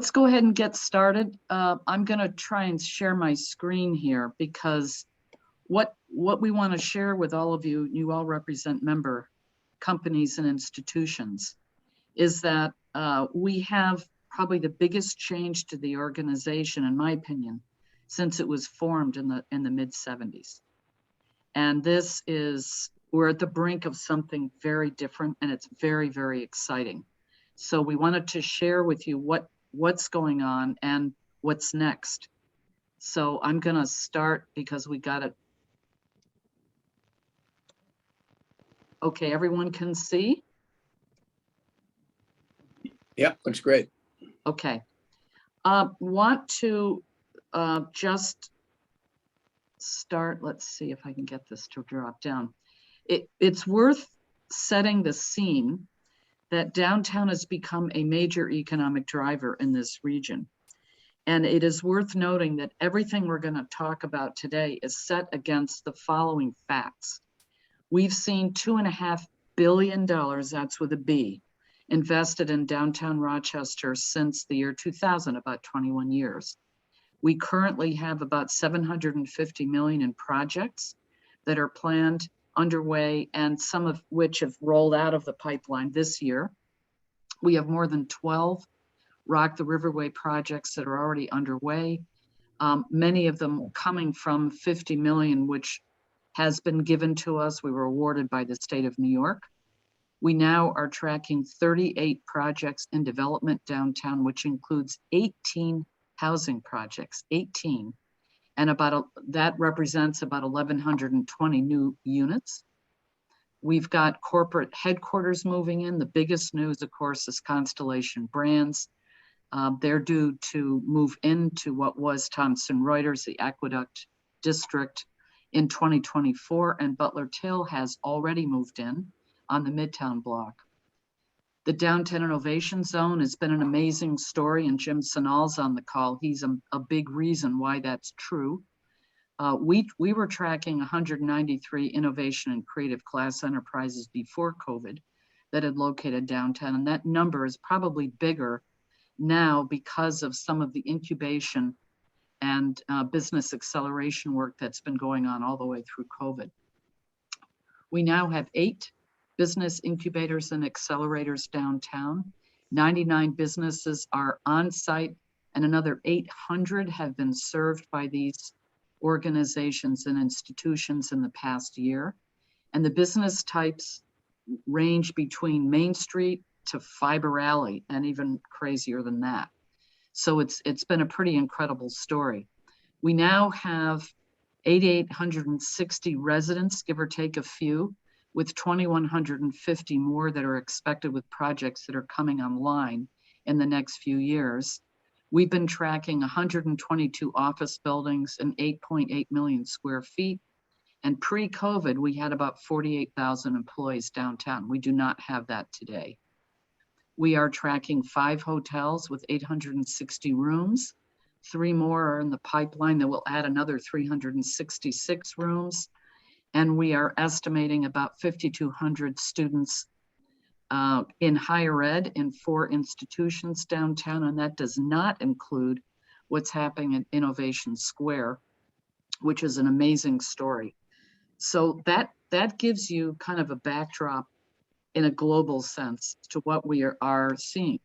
let's go ahead and get started. I'm going to try and share my screen here because what we want to share with all of you, you all represent member companies and institutions, is that we have probably the biggest change to the organization, in my opinion, since it was formed in the mid-70s. And this is, we're at the brink of something very different, and it's very, very exciting. So we wanted to share with you what's going on and what's next. So I'm going to start because we got it. Okay, everyone can see? Yeah, looks great. Okay. Want to just start, let's see if I can get this to drop down. It's worth setting the scene that downtown has become a major economic driver in this region. And it is worth noting that everything we're going to talk about today is set against the following facts. We've seen $2.5 billion, that's with a B, invested in downtown Rochester since the year 2000, about 21 years. We currently have about $750 million in projects that are planned, underway, and some of which have rolled out of the pipeline this year. We have more than 12 Rock the Riverway projects that are already underway, many of them coming from $50 million, which has been given to us. We were awarded by the state of New York. We now are tracking 38 projects in development downtown, which includes 18 housing projects, 18. And that represents about 1,120 new units. We've got corporate headquarters moving in. The biggest news, of course, is Constellation Brands. They're due to move into what was Thomson Reuters, the Aqueduct District, in 2024, and Butler Till has already moved in on the Midtown block. The Downtown Innovation Zone has been an amazing story, and Jim Sinal's on the call. He's a big reason why that's true. We were tracking 193 innovation and creative class enterprises before COVID that had located downtown, and that number is probably bigger now because of some of the incubation and business acceleration work that's been going on all the way through COVID. We now have 8 business incubators and accelerators downtown. 99 businesses are on site, and another 800 have been served by these organizations and institutions in the past year. And the business types range between Main Street to Fiber Alley, and even crazier than that. So it's been a pretty incredible story. We now have 8,860 residents, give or take a few, with 2,150 more that are expected with projects that are coming online in the next few years. We've been tracking 122 office buildings and 8.8 million square feet. And pre-COVID, we had about 48,000 employees downtown. We do not have that today. We are tracking 5 hotels with 860 rooms. 3 more are in the pipeline that will add another 366 rooms. And we are estimating about 5,200 students in higher ed in 4 institutions downtown, and that does not include what's happening at Innovation Square, which is an amazing story. So that gives you kind of a backdrop in a global sense to what we are seeing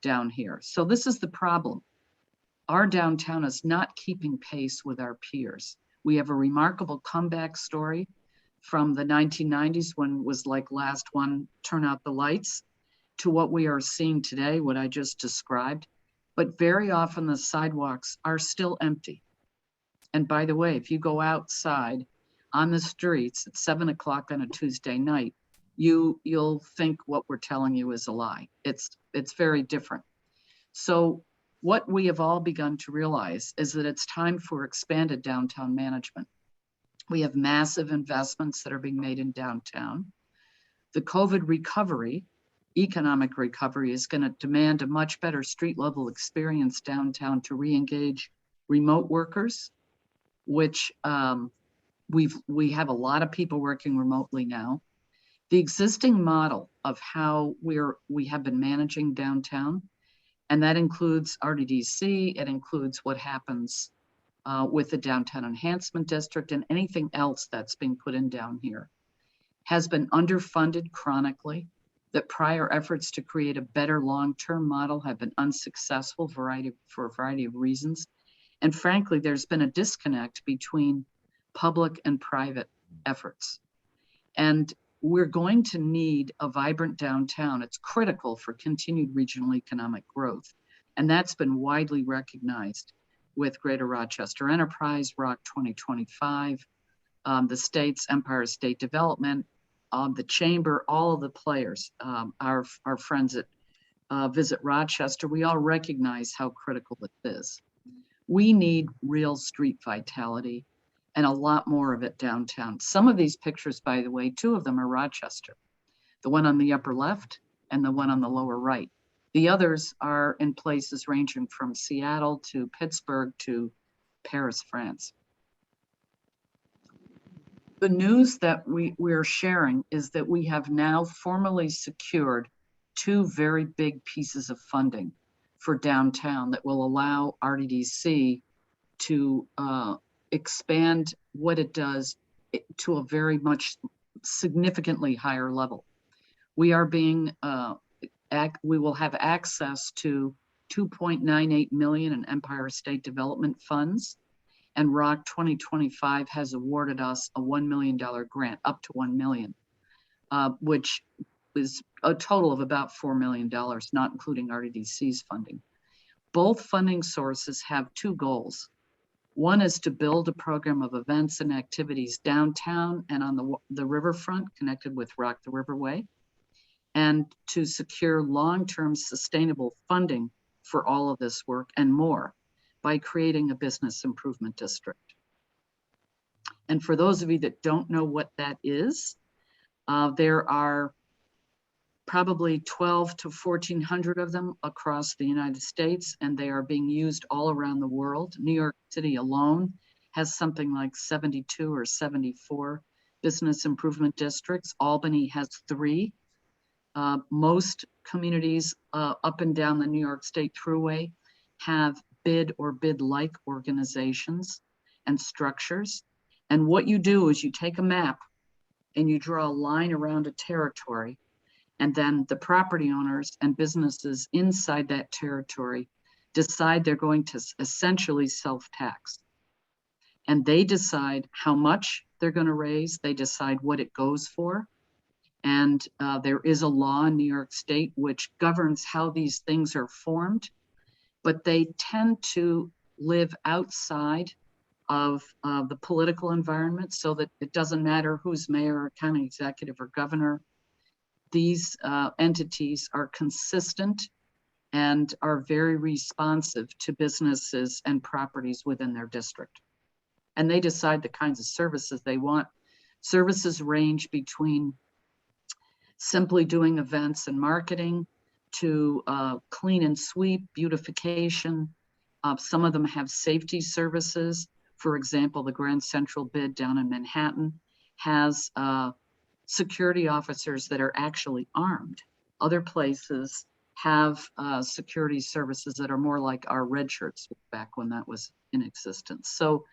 down here. So this is the problem. Our downtown is not keeping pace with our peers. We have a remarkable comeback story from the 1990s when was like last one, turn out the lights, to what we are seeing today, what I just described. But very often the sidewalks are still empty. And by the way, if you go outside on the streets at 7 o'clock on a Tuesday night, you'll think what we're telling you is a lie. It's very different. So what we have all begun to realize is that it's time for expanded downtown management. We have massive investments that are being made in downtown. The COVID recovery, economic recovery, is going to demand a much better street level experience downtown to re-engage remote workers, which we have a lot of people working remotely now. The existing model of how we have been managing downtown And that includes RDDC, it includes what happens with the Downtown Enhancement District, and anything else that's being put in down here has been underfunded chronically, that prior efforts to create a better long-term model have been unsuccessful for a variety of reasons. And frankly, there's been a disconnect between public and private efforts. And we're going to need a vibrant downtown. It's critical for continued regional economic growth. And that's been widely recognized with Greater Rochester Enterprise, ROC 2025, the state's Empire State Development, the chamber, all of the players, our friends at Visit Rochester, we all recognize how critical it is. We need real street vitality and a lot more of it downtown. Some of these pictures, by the way, two of them are Rochester, the one on the upper left and the one on the lower right. The others are in places ranging from Seattle to Pittsburgh to Paris, France. The news that we're sharing is that we have now formally secured two very big pieces of funding for downtown that will allow RDDC to expand what it does to a very much significantly higher level. We are being, we will have access to $2.98 million in Empire State Development funds, and ROC 2025 has awarded us a $1 million grant, up to $1 million, which is a total of about $4 million, not including RDDC's funding. Both funding sources have two goals. One is to build a program of events and activities downtown and on the riverfront connected with ROC the Riverway, and to secure long-term sustainable funding for all of this work and more by creating a business improvement district. And for those of you that don't know what that is, there are probably 12 to 1,400 of them across the United States, and they are being used all around the world. New York City alone has something like 72 or 74 business improvement districts. Albany has 3. Most communities up and down the New York State Thruway have bid or bid-like organizations and structures. And what you do is you take a map and you draw a line around a territory, and then the property owners and businesses inside that territory decide they're going to essentially self-tax. And they decide how much they're going to raise, they decide what it goes for. And there is a law in New York State which governs how these things are formed, but they tend to live outside of the political environment, so that it doesn't matter who's mayor or county executive or governor. These entities are consistent and are very responsive to businesses and properties within their district. And they decide the kinds of services they want. Services range between simply doing events and marketing to clean and sweep, beautification. Some of them have safety services. For example, the Grand Central Bid down in Manhattan has security officers that are actually armed. Other places have security services that are more like our red shirts back when that was in existence. So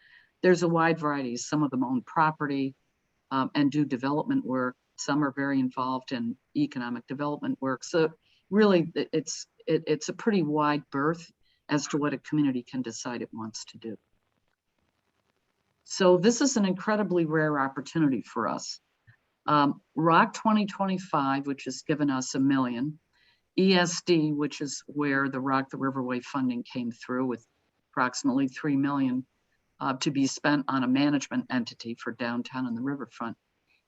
there's a wide variety. Some of them own property and do development work. Some are very involved in economic development work. So really, it's a pretty wide berth as to what a community can decide it wants to do. So this is an incredibly rare opportunity for us. ROC 2025, which has given us $1 million, ESD, which is where the ROC the Riverway funding came through with approximately $3 million to be spent on a management entity for downtown and the riverfront,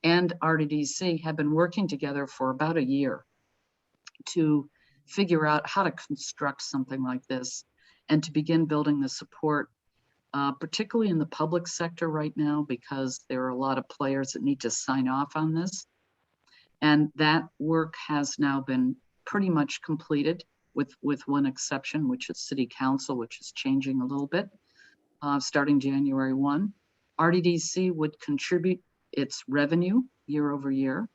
and RDDC have been working together for about a year to figure out how to construct something like this and to begin building the support, particularly in the public sector right now, because there are a lot of players that need to sign off on this. And that work has now been pretty much completed with one exception, which is City Council, which is changing a little bit starting January 1. RDDC would contribute its revenue year over year.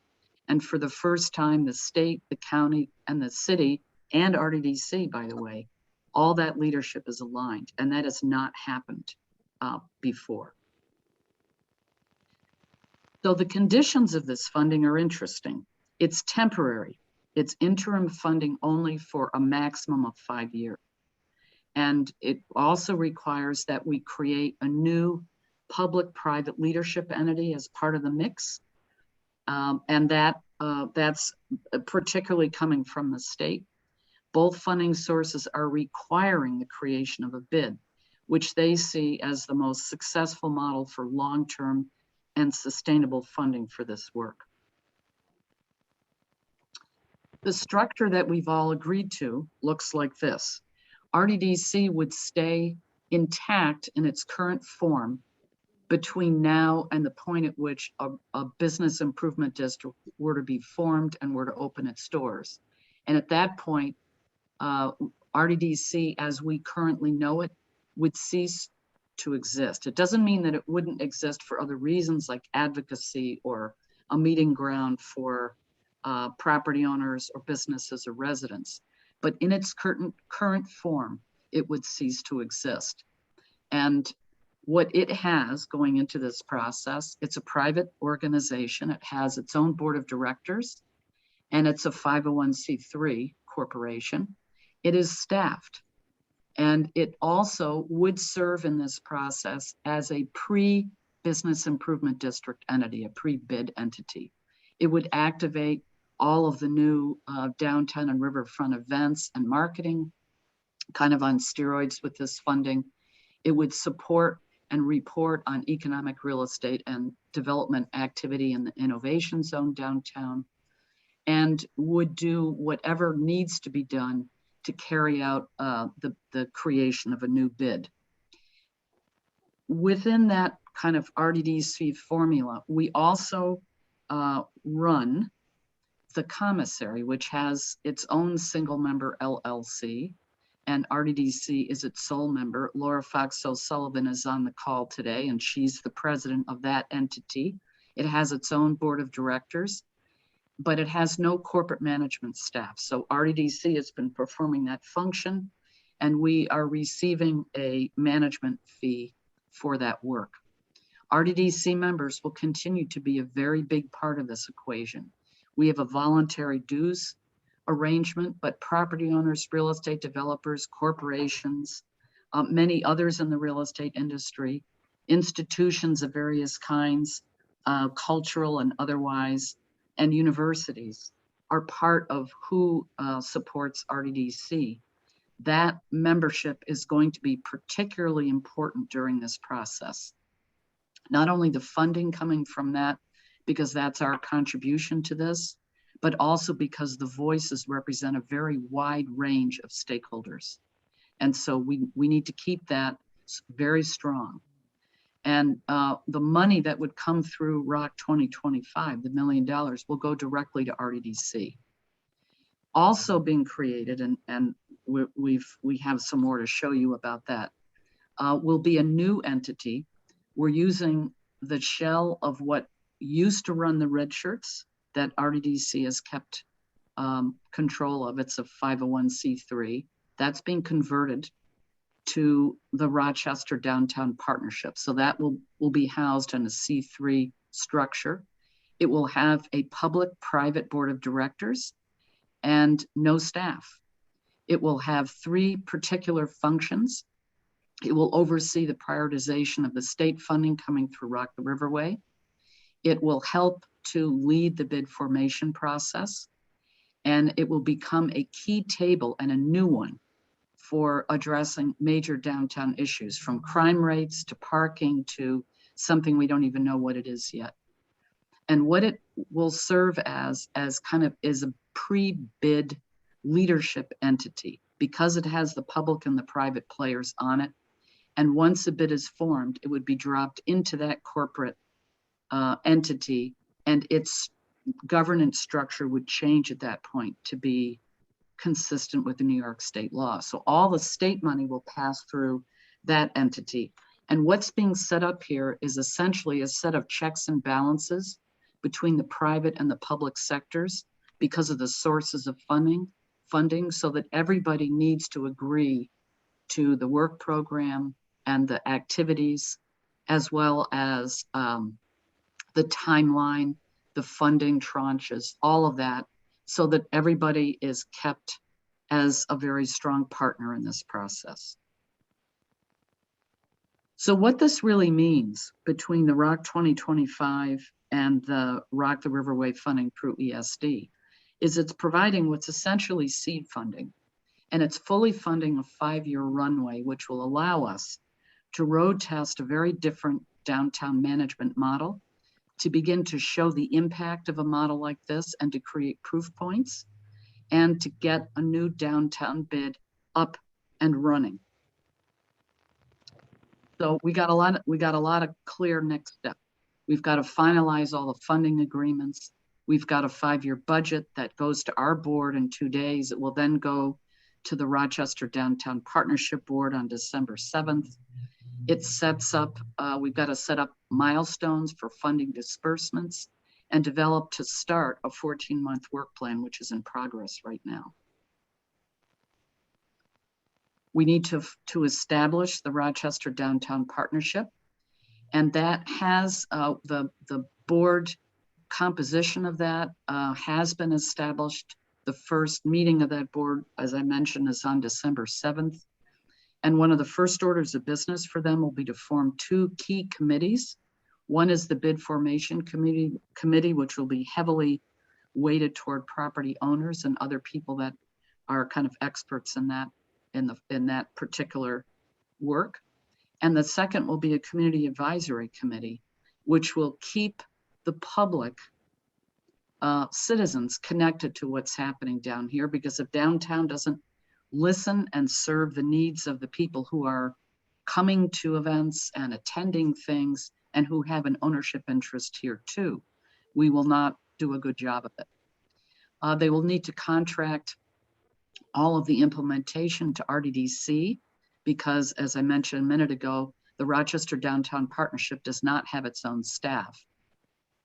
And for the first time, the state, the county, and the city and RDDC, by the way, all that leadership is aligned, and that has not happened before. So the conditions of this funding are interesting. It's temporary. It's interim funding only for a maximum of 5 years. And it also requires that we create a new public-private leadership entity as part of the mix. And that's particularly coming from the state. Both funding sources are requiring the creation of a bid, which they see as the most successful model for long-term and sustainable funding for this work. The structure that we've all agreed to looks like this. RDDC would stay intact in its current form between now and the point at which a business improvement district were to be formed and were to open its doors. And at that point, RDDC, as we currently know it, would cease to exist. It doesn't mean that it wouldn't exist for other reasons like advocacy or a meeting ground for property owners or businesses or residents. But in its current form, it would cease to exist. And what it has going into this process, it's a private organization. It has its own board of directors, and it's a 501c3 corporation. It is staffed, and it also would serve in this process as a pre-business improvement district entity, a pre-bid entity. It would activate all of the new downtown and riverfront events and marketing, kind of on steroids with this funding. It would support and report on economic real estate and development activity in the innovation zone downtown, and would do whatever needs to be done to carry out the creation of a new bid. Within that kind of RDDC formula, we also run the commissary, which has its own single member LLC, and RDDC is its sole member. Laura Fox O'Sullivan is on the call today, and she's the president of that entity. It has its own board of directors, but it has no corporate management staff. So RDDC has been performing that function, and we are receiving a management fee for that work. RDDC members will continue to be a very big part of this equation. We have a voluntary dues arrangement, but property owners, real estate developers, corporations, many others in the real estate industry, institutions of various kinds, cultural and otherwise, and universities are part of who supports RDDC. That membership is going to be particularly important during this process. Not only the funding coming from that, because that's our contribution to this, but also because the voices represent a very wide range of stakeholders. And so we need to keep that very strong. And the money that would come through ROC 2025, the $1 million, will go directly to RDDC. Also being created, and we have some more to show you about that, will be a new entity. We're using the shell of what used to run the red shirts that RDDC has kept control of. It's a 501c3. That's being converted to the Rochester Downtown Partnership. So that will be housed in a C3 structure. It will have a public-private board of directors and no staff. It will have 3 particular functions. It will oversee the prioritization of the state funding coming through Rock the Riverway. It will help to lead the bid formation process, and it will become a key table and a new one for addressing major downtown issues, from crime rates to parking to something we don't even know what it is yet. And what it will serve as kind of is a pre-bid leadership entity, because it has the public and the private players on it. And once a bid is formed, it would be dropped into that corporate entity, and its governance structure would change at that point to be consistent with the New York state law. So all the state money will pass through that entity. And what's being set up here is essentially a set of checks and balances between the private and the public sectors because of the sources of funding funding so that everybody needs to agree to the work program and the activities, as well as the timeline, the funding tranches, all of that, so that everybody is kept as a very strong partner in this process. So what this really means between the ROC 2025 and the Rock the Riverway funding through ESD is it's providing what's essentially seed funding, and it's fully funding a 5-year runway, which will allow us to road test a very different downtown management model, to begin to show the impact of a model like this and to create proof points, and to get a new downtown bid up and running. So we got a lot of clear next steps. We've got to finalize all the funding agreements. We've got a 5-year budget that goes to our board in 2 days. It will then go to the Rochester Downtown Partnership Board on December 7th. It sets up, we've got to set up milestones for funding disbursements and develop to start a 14-month work plan, which is in progress right now. We need to establish the Rochester Downtown Partnership, and that has the board composition of that has been established. The first meeting of that board, as I mentioned, is on December 7th. And one of the first orders of business for them will be to form 2 key committees. One is the bid formation committee, which will be heavily weighted toward property owners and other people that are kind of experts in that, in that particular work. And the second will be a community advisory committee, which will keep the public citizens connected to what's happening down here, because if downtown doesn't listen and serve the needs of the people who are coming to events and attending things and who have an ownership interest here too, we will not do a good job of it. They will need to contract all of the implementation to RDDC because, as I mentioned a minute ago, the Rochester Downtown Partnership does not have its own staff.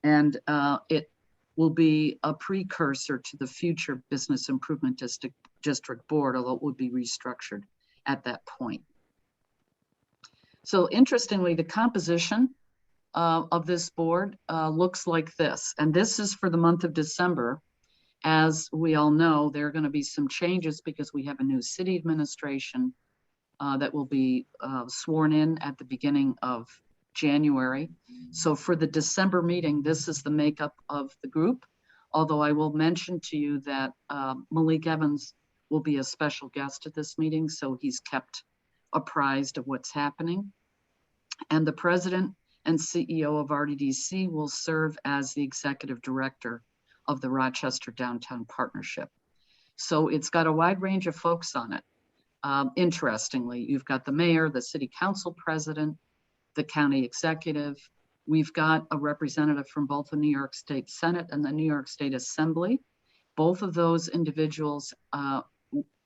And it will be a precursor to the future Business Improvement District Board, although it would be restructured at that point. So interestingly, the composition of this board looks like this. And this is for the month of December. As we all know, there are going to be some changes because we have a new city administration that will be sworn in at the beginning of January. So for the December meeting, this is the makeup of the group. Although I will mention to you that Malik Evans will be a special guest at this meeting, so he's kept apprised of what's happening. And the president and CEO of RDDC will serve as the executive director of the Rochester Downtown Partnership. So it's got a wide range of folks on it. Interestingly, you've got the mayor, the city council president, the county executive. We've got a representative from both the New York State Senate and the New York State Assembly. Both of those individuals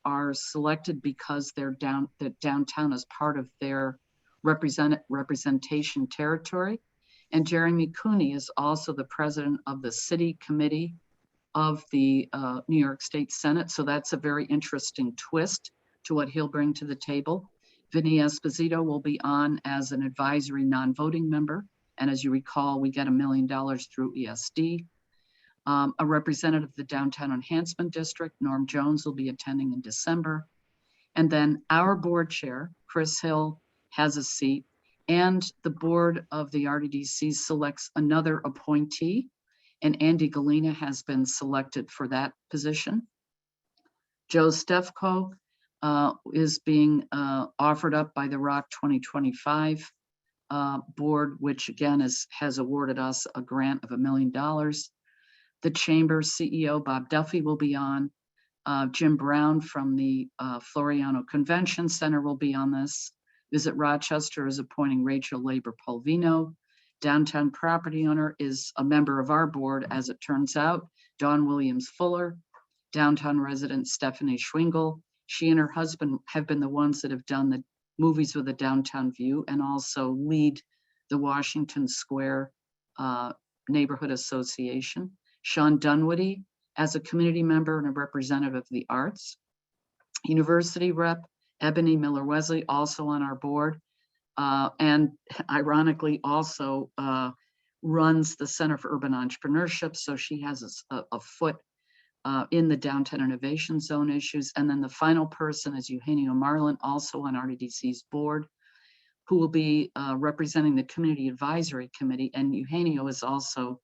are selected because that downtown is part of their representation territory. And Jeremy Cooney is also the president of the city committee of the New York State Senate. So that's a very interesting twist to what he'll bring to the table. Vinny Esposito will be on as an advisory non-voting member. And as you recall, we get $1 million through ESD. A representative of the Downtown Enhancement District, Norm Jones, will be attending in December. And then our board chair, Chris Hill, has a seat. And the board of the RDDC selects another appointee. And Andy Galena has been selected for that position. Joe Stefko is being offered up by the ROC 2025 board, which again has awarded us a grant of $1 million. The chamber CEO, Bob Duffy, will be on. Jim Brown from the Floriano Convention Center will be on this. Visit Rochester is appointing Rachel Labor-Polvino. Downtown property owner is a member of our board, as it turns out, Dawn Williams Fuller. Downtown resident Stephanie Schwingle. She and her husband have been the ones that have done the movies with a downtown view and also lead the Washington Square Neighborhood Association. Sean Dunwoody as a community member and a representative of the arts. University rep, Ebony Miller-Wesley, also on our board, and ironically also runs the Center for Urban Entrepreneurship, so she has a foot in the Downtown Innovation Zone issues. And then the final person is Eugenio Marlin, also on RDDC's board, who will be representing the Community Advisory Committee. And Eugenio is also,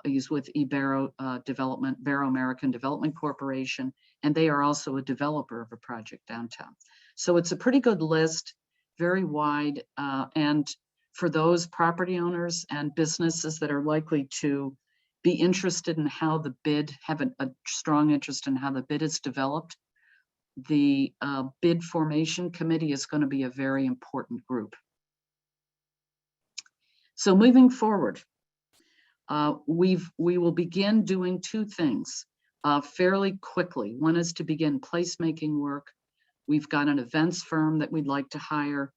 he's with Ibero-American Development Corporation, and they are also a developer of a project downtown. So it's a pretty good list, very wide, and for those property owners and businesses that are likely to be interested in how the bid, have a strong interest in how the bid is developed, the bid formation committee is going to be a very important group. So moving forward, we will begin doing two things fairly quickly. One is to begin placemaking work. We've got an events firm that we'd like to hire.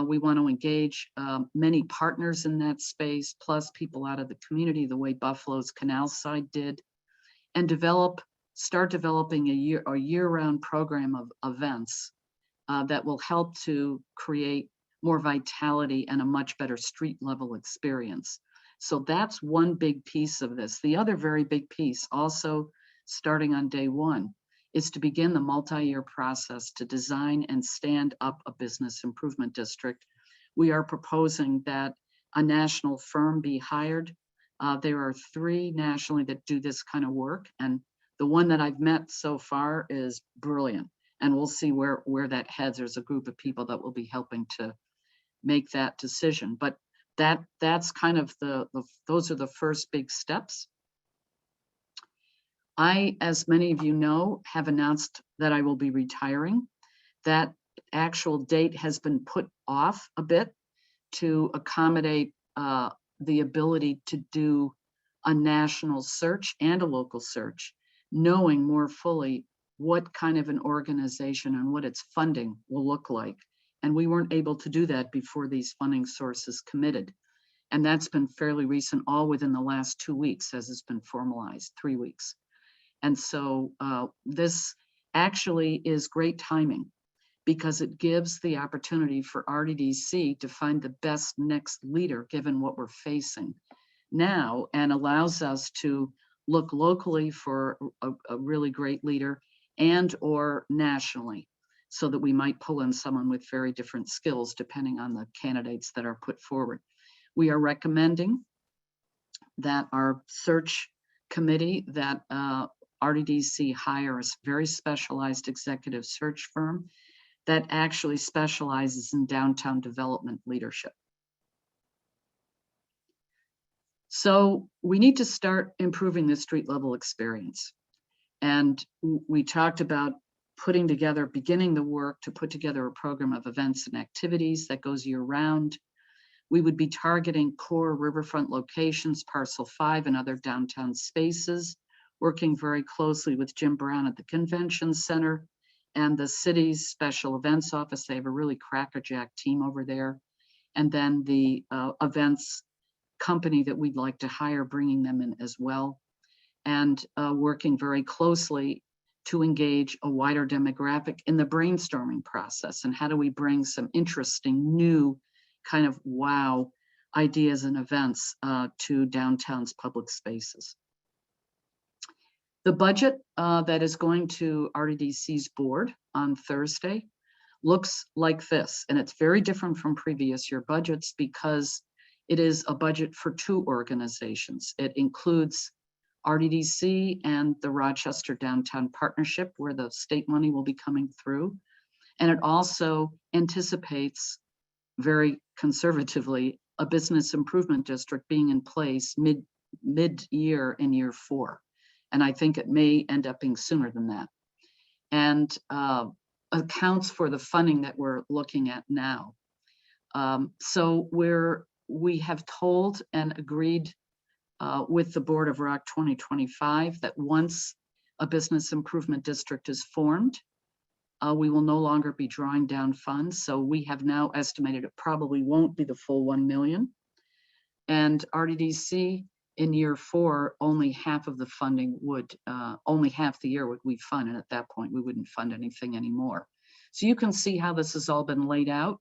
We want to engage many partners in that space, plus people out of the community, the way Buffalo's Canal Side did, and start developing a year-round program of events that will help to create more vitality and a much better street level experience. So that's one big piece of this. The other very big piece, also starting on day one, is to begin the multi-year process to design and stand up a business improvement district. We are proposing that a national firm be hired. There are 3 nationally that do this kind of work, and the one that I've met so far is brilliant, and we'll see where that heads. There's a group of people that will be helping to make that decision, but that's kind of those are the first big steps. I, as many of you know, have announced that I will be retiring. That actual date has been put off a bit to accommodate the ability to do a national search and a local search, knowing more fully what kind of an organization and what its funding will look like. And we weren't able to do that before these funding sources committed. And that's been fairly recent, all within the last 2 weeks, as it's been formalized, 3 weeks. And so this actually is great timing, because it gives the opportunity for RDDC to find the best next leader given what we're facing now, and allows us to look locally for a really great leader and or nationally, so that we might pull in someone with very different skills depending on the candidates that are put forward. We are recommending that our search committee, that RDDC hire a very specialized executive search firm that actually specializes in downtown development leadership. So we need to start improving the street level experience. And we talked about beginning the work to put together a program of events and activities that goes year round. We would be targeting core riverfront locations, parcel 5 and other downtown spaces, working very closely with Jim Brown at the Convention Center and the city's special events office. They have a really crackerjack team over there. And then the events company that we'd like to hire, bringing them in as well. And working very closely to engage a wider demographic in the brainstorming process. And how do we bring some interesting new kind of wow ideas and events to downtown's public spaces. The budget that is going to RDDC's board on Thursday looks like this, and it's very different from previous year budgets because it is a budget for 2 organizations. It includes RDDC and the Rochester Downtown Partnership, where the state money will be coming through. And it also anticipates, very conservatively, a business improvement district being in place mid-year in year 4. And I think it may end up being sooner than that. And accounts for the funding that we're looking at now. So we have told and agreed with the board of ROC 2025 that once a business improvement district is formed, we will no longer be drawing down funds. So we have now estimated it probably won't be the full 1 million. And RDDC in year 4, only half of the funding would, only half the year would we fund. And at that point, we wouldn't fund anything anymore. So you can see how this has all been laid out.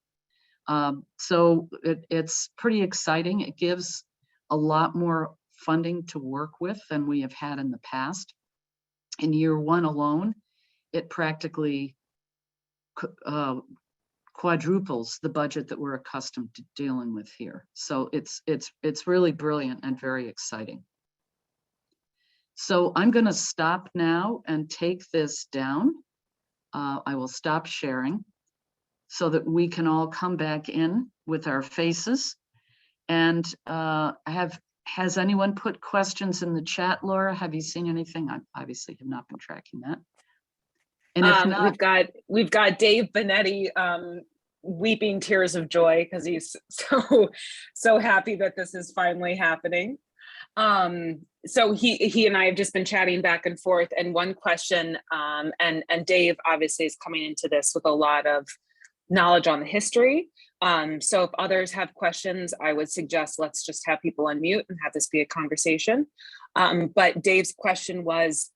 So it's pretty exciting. It gives a lot more funding to work with than we have had in the past. In year 1 alone, it practically quadruples the budget that we're accustomed to dealing with here. So it's really brilliant and very exciting. So I'm going to stop now and take this down. I will stop sharing so that we can all come back in with our faces. And has anyone put questions in the chat, Laura? Have you seen anything? I obviously have not been tracking that. And if not, we've got Dave Benetti weeping tears of joy because he's so happy that this is finally happening. So he and I have just been chatting back and forth, and one question, and Dave obviously is coming into this with a lot of knowledge on the history. So if others have questions, I would suggest let's just have people unmute and have this be a conversation. But Dave's question was,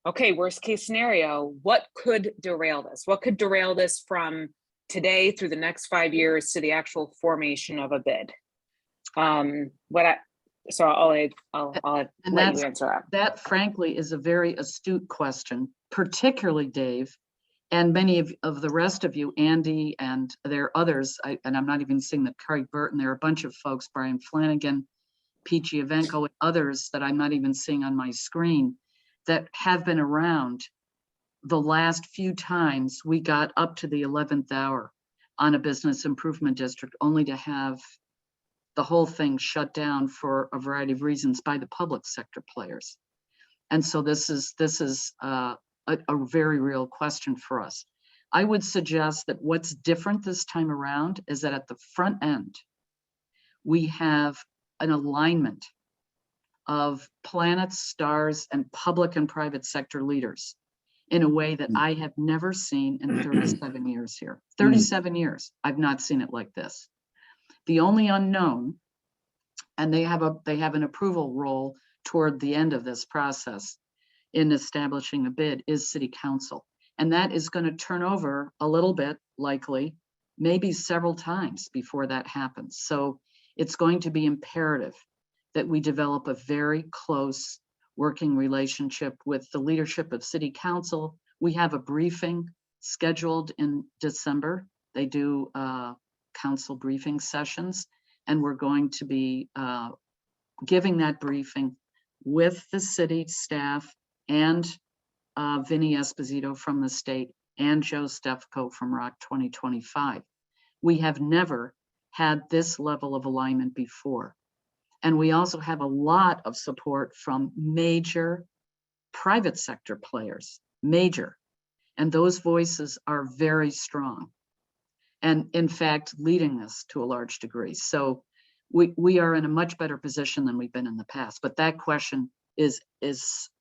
okay, worst case scenario, what could derail this? What could derail this from today through the next 5 years to the actual formation of a bid? So I'll let you answer that. That frankly is a very astute question, particularly Dave, and many of the rest of you, Andy, and there are others, and I'm not even seeing that Carrie Burton, there are a bunch of folks, Brian Flanagan, Peachy Evenko, and others that I'm not even seeing on my screen that have been around the last few times we got up to the 11th hour on a business improvement district, only to have the whole thing shut down for a variety of reasons by the public sector players. And so this is a very real question for us. I would suggest that what's different this time around is that at the front end, we have an alignment of planets, stars, and public and private sector leaders in a way that I have never seen in 37 years here. 37 years, I've not seen it like this. The only unknown, and they have an approval role toward the end of this process in establishing a bid, is City Council. And that is going to turn over a little bit, likely, maybe several times before that happens. So it's going to be imperative that we develop a very close working relationship with the leadership of City Council. We have a briefing scheduled in December. They do council briefing sessions, and we're going to be giving that briefing with the city staff and Vinny Esposito from the state and Joe Stefko from Rock 2025. We have never had this level of alignment before. And we also have a lot of support from major private sector players, major. And those voices are very strong. And in fact, leading this to a large degree. So we are in a much better position than we've been in the past. But that question is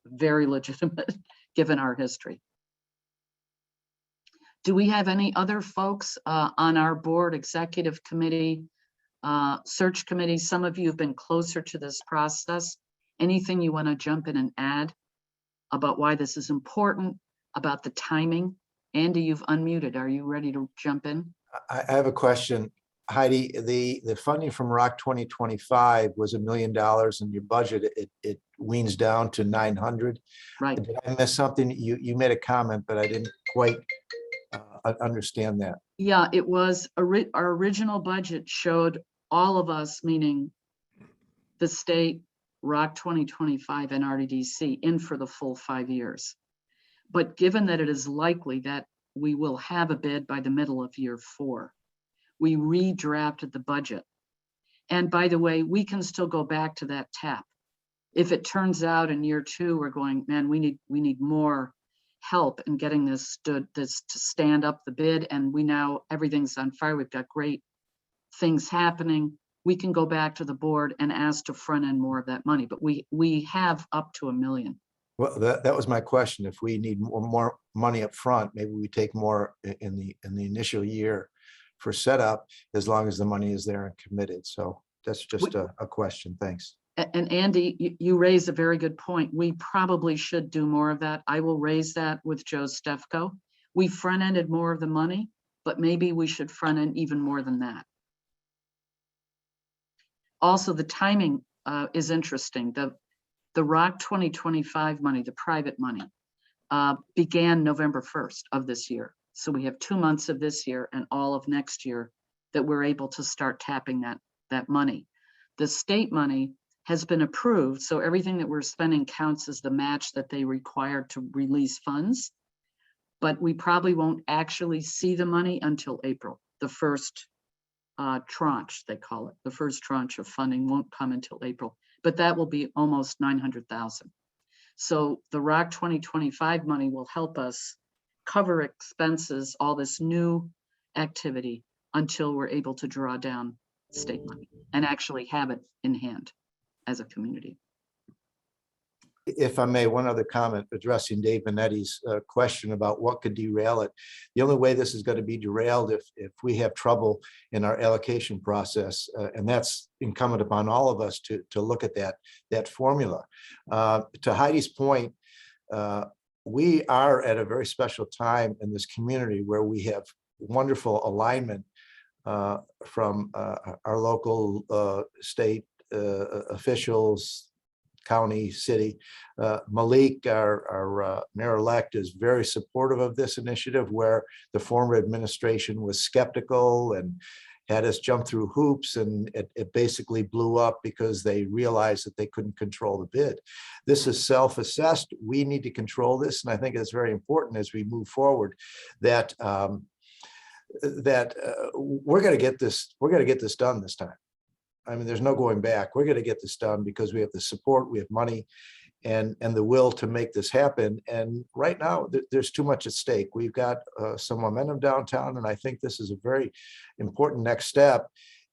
very legitimate given our history. Do we have any other folks on our board, executive committee, search committee? Some of you have been closer to this process. Anything you want to jump in and add about why this is important, about the timing? Andy, you've unmuted. Are you ready to jump in? I have a question. Heidi, the funding from Rock 2025 was $1 million, and your budget, it weans down to 900. Right. Did I miss something? You made a comment, but I didn't quite understand that. Yeah, it was, our original budget showed all of us, meaning the state, Rock 2025 and RDDC, in for the full 5 years. But given that it is likely that we will have a bid by the middle of year 4, we redrafted the budget. And by the way, we can still go back to that tap. If it turns out in year 2, we're going, man, we need more help in getting this to stand up the bid, and everything's on fire, we've got great things happening, we can go back to the board and ask to front end more of that money. But we have up to $1 million. Well, that was my question. If we need more money up front, maybe we take more in the initial year for setup, as long as the money is there and committed. So that's just a question. Thanks. And Andy, you raised a very good point. We probably should do more of that. I will raise that with Joe Stefko. We front-ended more of the money, but maybe we should front-end even more than that. Also, the timing is interesting. The ROC 2025 money, the private money, began November 1st of this year. So we have 2 months of this year and all of next year that we're able to start tapping that money. The state money has been approved, so everything that we're spending counts as the match that they require to release funds. But we probably won't actually see the money until April. The first tranche, they call it. The first tranche of funding won't come until April, but that will be almost 900,000. So the ROC 2025 money will help us cover expenses, all this new activity, until we're able to draw down state money and actually have it in hand as a community. If I may, one other comment addressing Dave Benetti's question about what could derail it. The only way this is going to be derailed if we have trouble in our allocation process, and that's incumbent upon all of us to look at that formula. To Heidi's point, we are at a very special time in this community where we have wonderful alignment from our local state officials, county, city. Malik, our mayor-elect, is very supportive of this initiative, where the former administration was skeptical and had us jump through hoops, and it basically blew up because they realized that they couldn't control the bid. This is self-assessed. We need to control this, and I think it's very important as we move forward that we're going to get this. We're going to get this done this time. I mean, there's no going back. We're going to get this done because we have the support, we have money, and the will to make this happen. And right now, there's too much at stake. We've got some momentum downtown, and I think this is a very important next step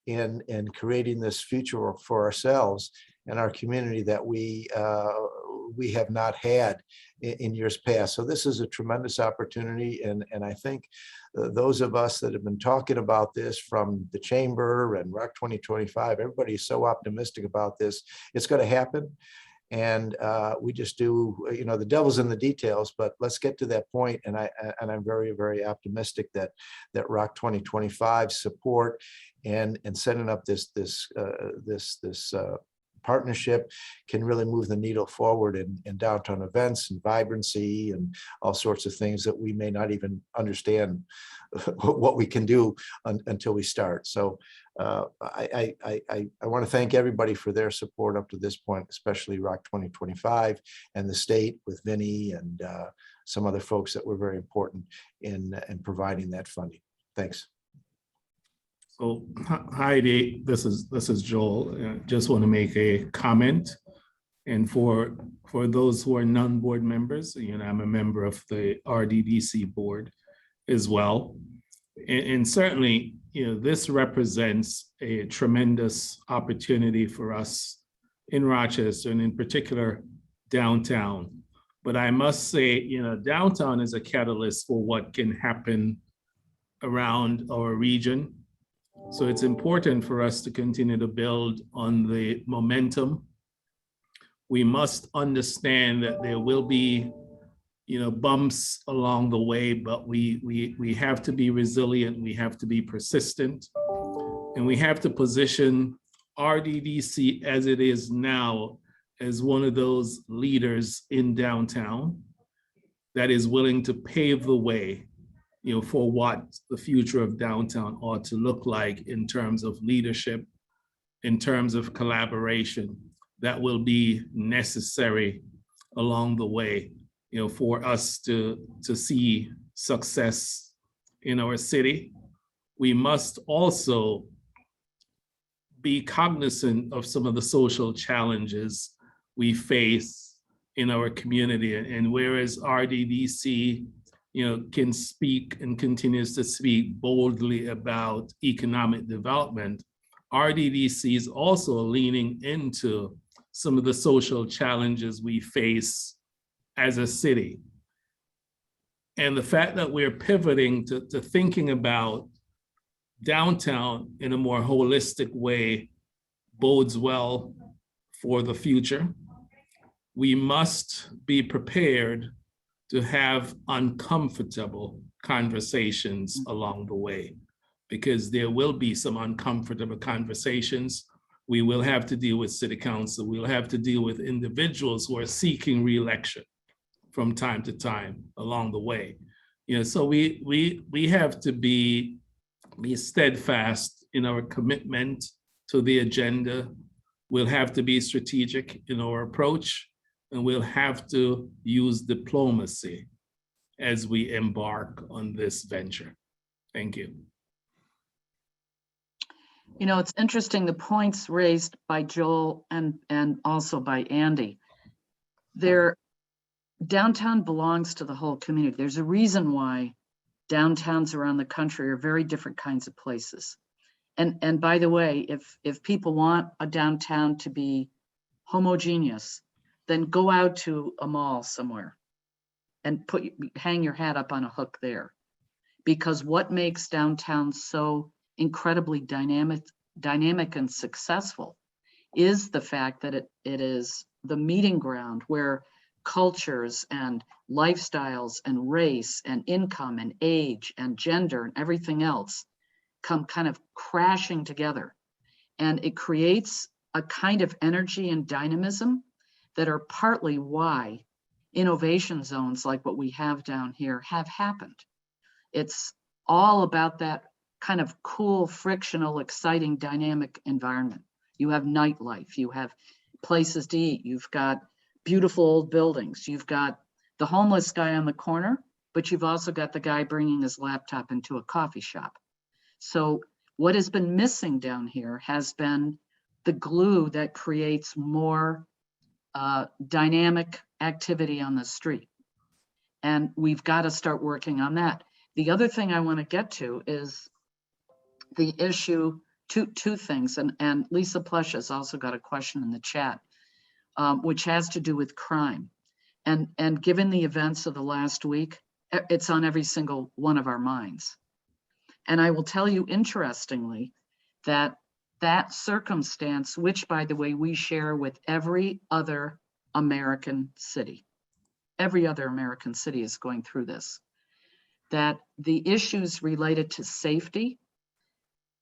in creating this future for ourselves and our community that we have not had in years past. So this is a tremendous opportunity, and I think those of us that have been talking about this from the chamber and ROC 2025, everybody's so optimistic about this. It's going to happen, and we just do. You know, the devil's in the details, but let's get to that point. And I'm very, very optimistic that ROC 2025 support and setting up this partnership can really move the needle forward in downtown events and vibrancy and all sorts of things that we may not even understand what we can do until we start. So I want to thank everybody for their support up to this point, especially ROC 2025 and the state with Vinny and some other folks that were very important in providing that funding. Thanks. So Heidi, this is Joel. Just want to make a comment, and for those who are non-board members, you know, I'm a member of the RDDC board as well, and certainly, you know, this represents a tremendous opportunity for us in Rochester, and in particular downtown. But I must say, you know, downtown is a catalyst for what can happen around our region. So it's important for us to continue to build on the momentum. We must understand that there will be, you know, bumps along the way, but we have to be resilient. We have to be persistent, and we have to position RDDC as it is now as one of those leaders in downtown that is willing to pave the way, you know, for what the future of downtown ought to look like in terms of leadership, in terms of collaboration that will be necessary along the way, you know, for us to see success in our city. We must also be cognizant of some of the social challenges we face in our community. And whereas RDDC, you know, can speak and continues to speak boldly about economic development, RDDC is also leaning into some of the social challenges we face as a city. And the fact that we're pivoting to thinking about downtown in a more holistic way bodes well for the future. We must be prepared to have uncomfortable conversations along the way, because there will be some uncomfortable conversations. We will have to deal with city council. We'll have to deal with individuals who are seeking re-election from time to time along the way. So we have to be steadfast in our commitment to the agenda. We'll have to be strategic in our approach, and we'll have to use diplomacy as we embark on this venture. Thank you. It's interesting, the points raised by Joel and also by Andy. Downtown belongs to the whole community. There's a reason why downtowns around the country are very different kinds of places. And by the way, if people want a downtown to be homogeneous, then go out to a mall somewhere and hang your hat up on a hook there. Because what makes downtown so incredibly dynamic and successful is the fact that it is the meeting ground where cultures and lifestyles and race and income and age and gender and everything else come kind of crashing together. And it creates a kind of energy and dynamism that are partly why innovation zones like what we have down here have happened. It's all about that kind of cool, frictional, exciting, dynamic environment. You have nightlife, you have places to eat, you've got beautiful old buildings, you've got the homeless guy on the corner, but you've also got the guy bringing his laptop into a coffee shop. So what has been missing down here has been the glue that creates more dynamic activity on the street. And we've got to start working on that. The other thing I want to get to is the issue, two things, and Lisa Plush has also got a question in the chat, which has to do with crime. And given the events of the last week, it's on every single one of our minds. And I will tell you, interestingly, that circumstance, which by the way, we share with every other American city is going through this, that the issues related to safety,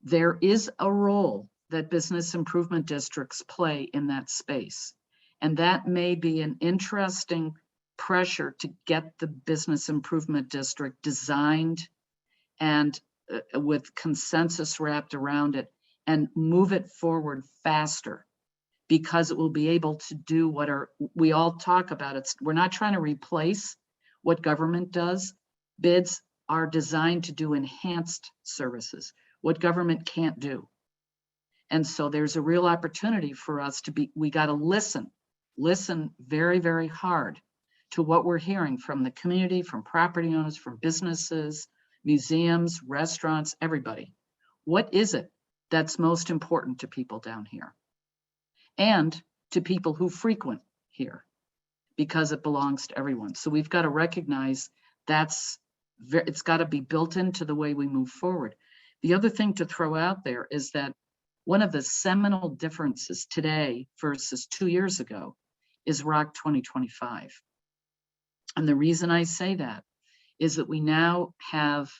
there is a role that business improvement districts play in that space. And that may be an interesting pressure to get the business improvement district designed and with consensus wrapped around it and move it forward faster, because it will be able to do what we all talk about. We're not trying to replace what government does. Bids are designed to do enhanced services, what government can't do. And so there's a real opportunity for us we got to listen very, very hard to what we're hearing from the community, from property owners, from businesses, museums, restaurants, everybody. What is it that's most important to people down here and to people who frequent here, because it belongs to everyone? So we've got to recognize it's got to be built into the way we move forward. The other thing to throw out there is that one of the seminal differences today versus 2 years ago is ROC 2025. And the reason I say that is that we now have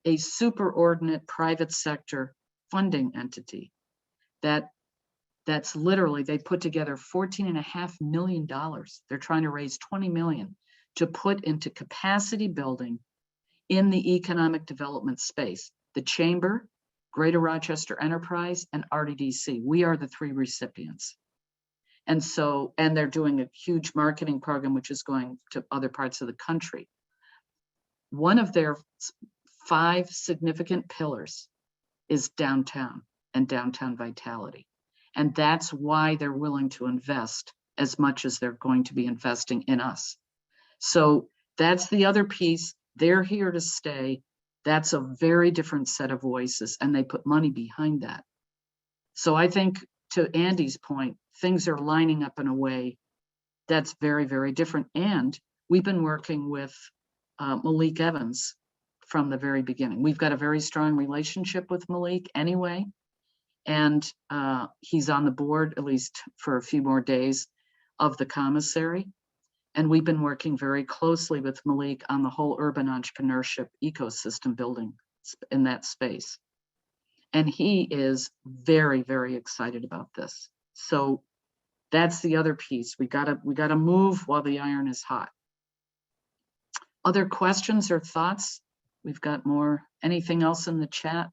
a superordinate private sector funding entity that's literally, they put together $14.5 million. They're trying to raise 20 million to put into capacity building in the economic development space. The Chamber, Greater Rochester Enterprise, and RDDC. We are the three recipients. And they're doing a huge marketing program, which is going to other parts of the country. One of their 5 significant pillars is downtown and downtown vitality. And that's why they're willing to invest as much as they're going to be investing in us. So that's the other piece. They're here to stay. That's a very different set of voices, and they put money behind that. So I think, to Andy's point, things are lining up in a way that's very, very different. And we've been working with Malik Evans from the very beginning. We've got a very strong relationship with Malik anyway. And he's on the board, at least for a few more days, of the commissary. And we've been working very closely with Malik on the whole urban entrepreneurship ecosystem building in that space. And he is very, very excited about this. So that's the other piece. We gotta move while the iron is hot. Other questions or thoughts? We've got more. Anything else in the chat?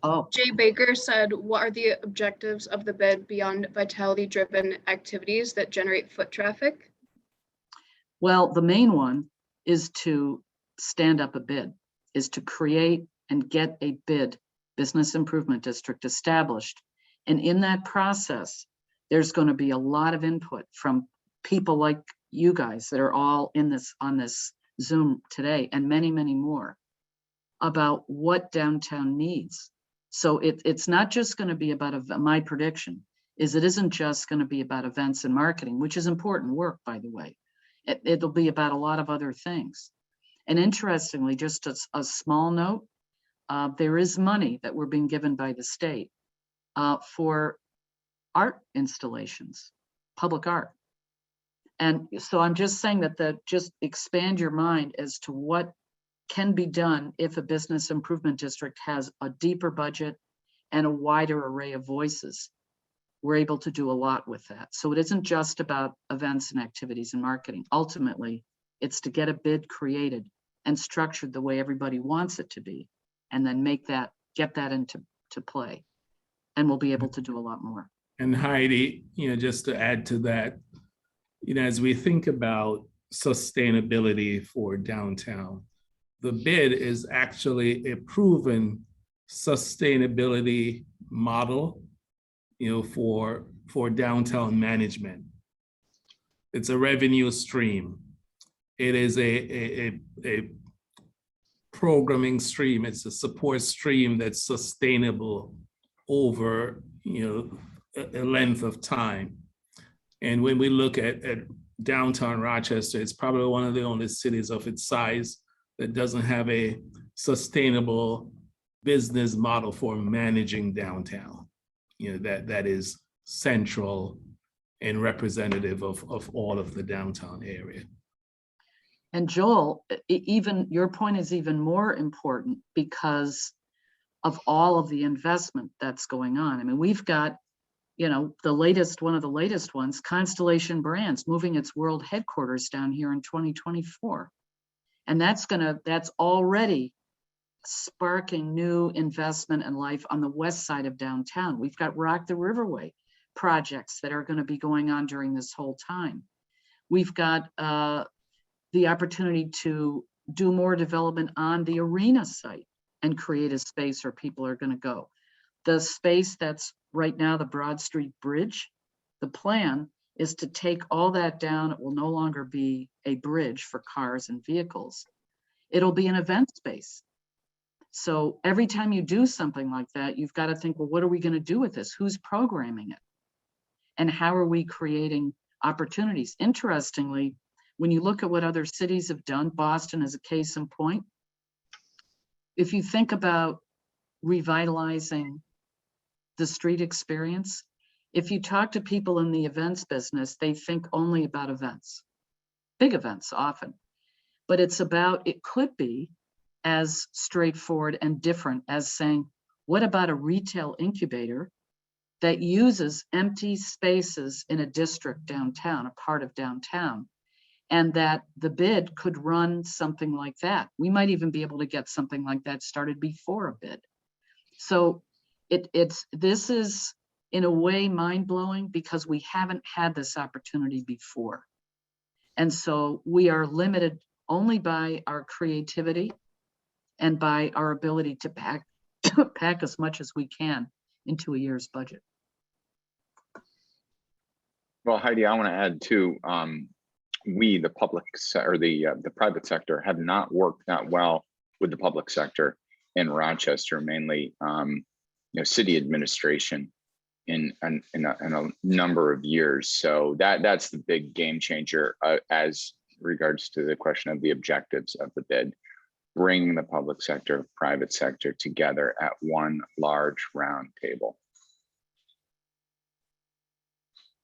Oh, Jay Baker said, what are the objectives of the bid beyond vitality-driven activities that generate foot traffic? well, the main one is to stand up a bid, is to create and get a bid business improvement district established. And in that process, there's going to be a lot of input from people like you guys that are all in this on this Zoom today, and many, many more, about what downtown needs. So it's not just going to be about, my prediction is it isn't just going to be about events and marketing, which is important work, by the way. It'll be about a lot of other things. And interestingly, just a small note, there is money that we're being given by the state for art installations, public art. And so I'm just saying that just expand your mind as to what can be done if a business improvement district has a deeper budget and a wider array of voices. We're able to do a lot with that. So it isn't just about events and activities and marketing. Ultimately, it's to get a bid created and structured the way everybody wants it to be, and then get that into play. And we'll be able to do a lot more. And Heidi, just to add to that, as we think about sustainability for downtown, the bid is actually a proven sustainability model, for downtown management. It's a revenue stream. It is a programming stream. It's a support stream that's sustainable over, a length of time. And when we look at downtown Rochester, it's probably one of the only cities of its size that doesn't have a sustainable business model for managing downtown, that is central and representative of all of the downtown area. And Joel, even your point is even more important because of all of the investment that's going on. I mean, we've got, one of the latest ones, Constellation Brands, moving its world headquarters down here in 2024. And that's already sparking new investment and life on the west side of downtown. We've got Rock the Riverway projects that are going to be going on during this whole time. We've got the opportunity to do more development on the arena site and create a space where people are going to go. The space that's right now the Broad Street Bridge, the plan is to take all that down. It will no longer be a bridge for cars and vehicles. It'll be an event space. So every time you do something like that, you've got to think, well, what are we going to do with this? Who's programming it? And how are we creating opportunities? Interestingly, when you look at what other cities have done, Boston is a case in point. If you think about revitalizing the street experience, if you talk to people in the events business, they think only about events, big events often, but it could be as straightforward and different as saying, what about a retail incubator that uses empty spaces in a district downtown, a part of downtown, and that the bid could run something like that. We might even be able to get something like that started before a bid. So this is in a way mind-blowing because we haven't had this opportunity before. And so we are limited only by our creativity and by our ability to pack as much as we can into a year's budget. Well, Heidi, I want to add too, we, the public or the private sector, have not worked that well with the public sector in Rochester, mainly city administration in a number of years. So that's the big game changer as regards to the question of the objectives of the bid. bring the public sector, private sector together at one large round table.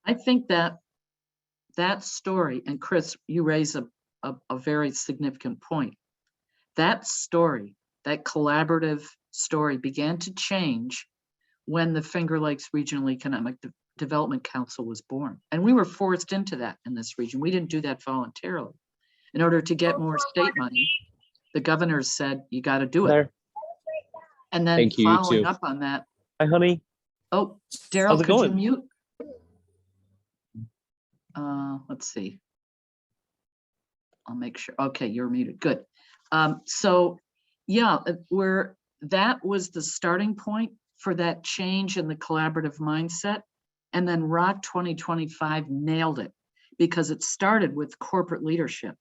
I think that that story, and Chris, you raise a very significant point. That story, that collaborative story began to change when the Finger Lakes Regional Economic Development Council was born. And we were forced into that in this region. We didn't do that voluntarily. In order to get more state money, the governors said, you got to do it. There. And then Thank you, you following too. up on that, Hi, honey. oh, Daryl, How's it could you going? mute? Let's see. I'll make sure. Okay, you're muted. Good. So yeah, that was the starting point for that change in the collaborative mindset. And then Rock 2025 nailed it because it started with corporate leadership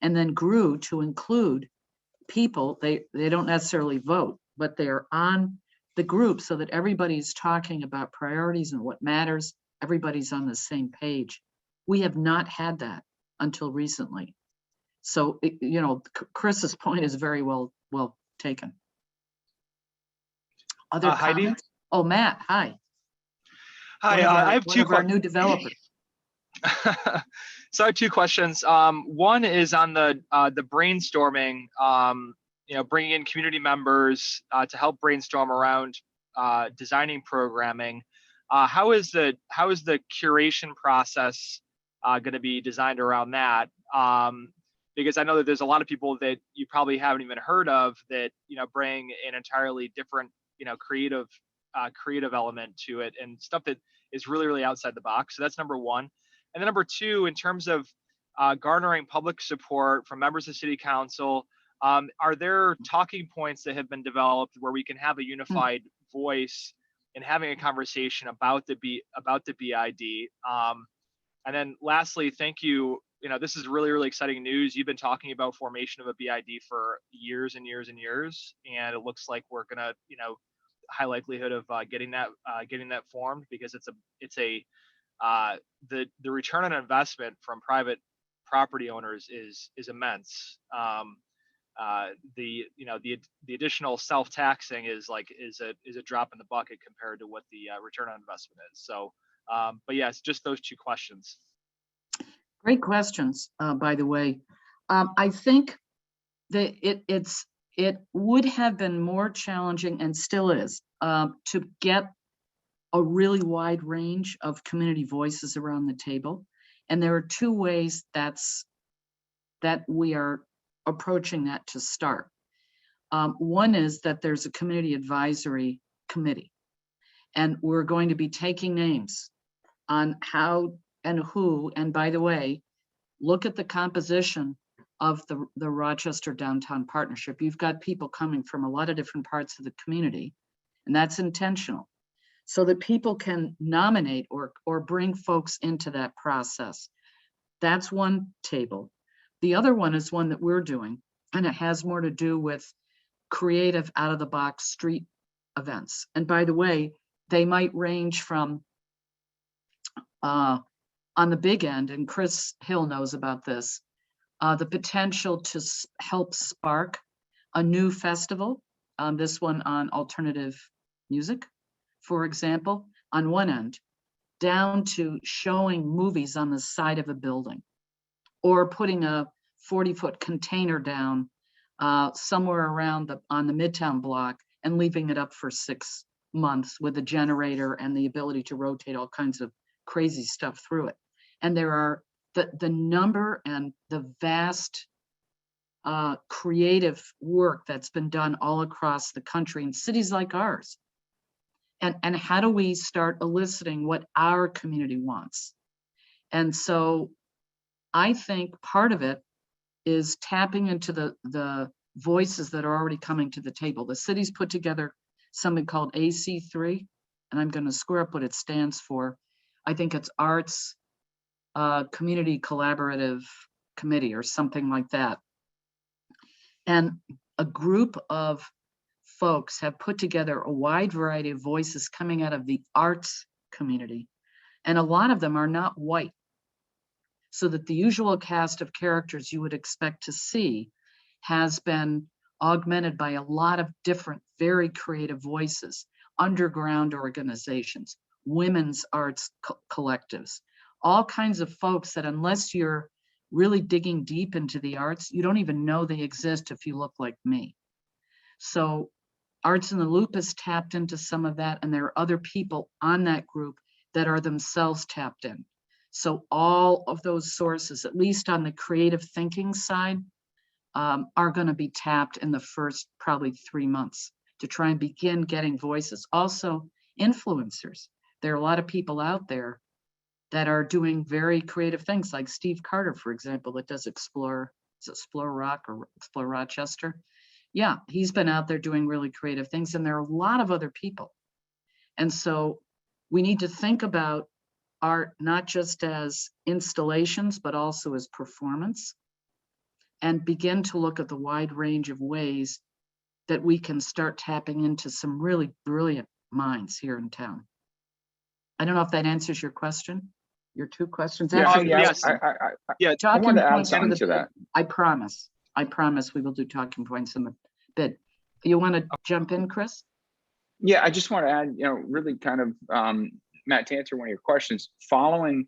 and then grew to include people. They don't necessarily vote, but they're on the group so that everybody's talking about priorities and what matters. Everybody's on the same page. We have not had that until recently. So, you know, Chris's point is very well taken. Other Heidi? comments? Oh, Matt, hi. Hi, I have One two of our new developers. So I have two questions. One is on the brainstorming. You know, bringing in community members to help brainstorm around designing programming. How is the curation process going to be designed around that? Because I know that there's a lot of people that you probably haven't even heard of that, you know, bring an entirely different, you know, creative element to it and stuff that is really, really outside the box. So that's number one. And then number two, in terms of garnering public support from members of city council, are there talking points that have been developed where we can have a unified voice in having a conversation about the BID? And then lastly, thank you. You know, this is really, really exciting news. You've been talking about formation of a BID for years and years and years, and it looks like we're gonna, you know, high likelihood of getting that formed because the return on investment from private property owners is immense. The additional self-taxing is a drop in the bucket compared to what the return on investment is. So, but yes, just those two questions. Great questions, by the way. I think that it would have been more challenging and still is to get a really wide range of community voices around the table. And there are two ways that we are approaching that to start. One is that there's a community advisory committee, and we're going to be taking names on how and who, and by the way, look at the composition of the Rochester Downtown Partnership. You've got people coming from a lot of different parts of the community, and that's intentional, so that people can nominate or bring folks into that process. That's one table. The other one is one that we're doing, and it has more to do with creative out-of-the-box street events. And by the way, they might range from on the big end, and Chris Hill knows about this, the potential to help spark a new festival, this one on alternative music, for example, on one end, down to showing movies on the side of a building, or putting a 40-foot container down somewhere around on the Midtown block and leaving it up for 6 months with a generator and the ability to rotate all kinds of crazy stuff through it. And there are the number and the vast creative work that's been done all across the country in cities like ours. And how do we start eliciting what our community wants? And so I think part of it is tapping into the voices that are already coming to the table. The city's put together something called AC3, and I'm going to screw up what it stands for. I think it's Arts Community Collaborative Committee or something like that. And a group of folks have put together a wide variety of voices coming out of the arts community. And a lot of them are not white, so that the usual cast of characters you would expect to see has been augmented by a lot of different, very creative voices, underground organizations, women's arts collectives, all kinds of folks that unless you're really digging deep into the arts, you don't even know they exist if you look like me. So Arts in the Loop has tapped into some of that, and there are other people on that group that are themselves tapped in. So all of those sources, at least on the creative thinking side, are going to be tapped in the first probably 3 months to try and begin getting voices. Also, influencers. There are a lot of people out there that are doing very creative things, like Steve Carter, for example, that does Explore Rock or Explore Rochester. Yeah, he's been out there doing really creative things, and there are a lot of other people. And so we need to think about art not just as installations, but also as performance, and begin to look at the wide range of ways that we can start tapping into some really brilliant minds here in town. I don't know if that answers your question, your 2 questions. Yeah, Actually, yes. I talking wanted to add points for something the to bid. that. I promise we will do talking points in the bid. You want to jump in, Chris? Yeah, I just want to add, really kind of, Matt, to answer one of your questions, following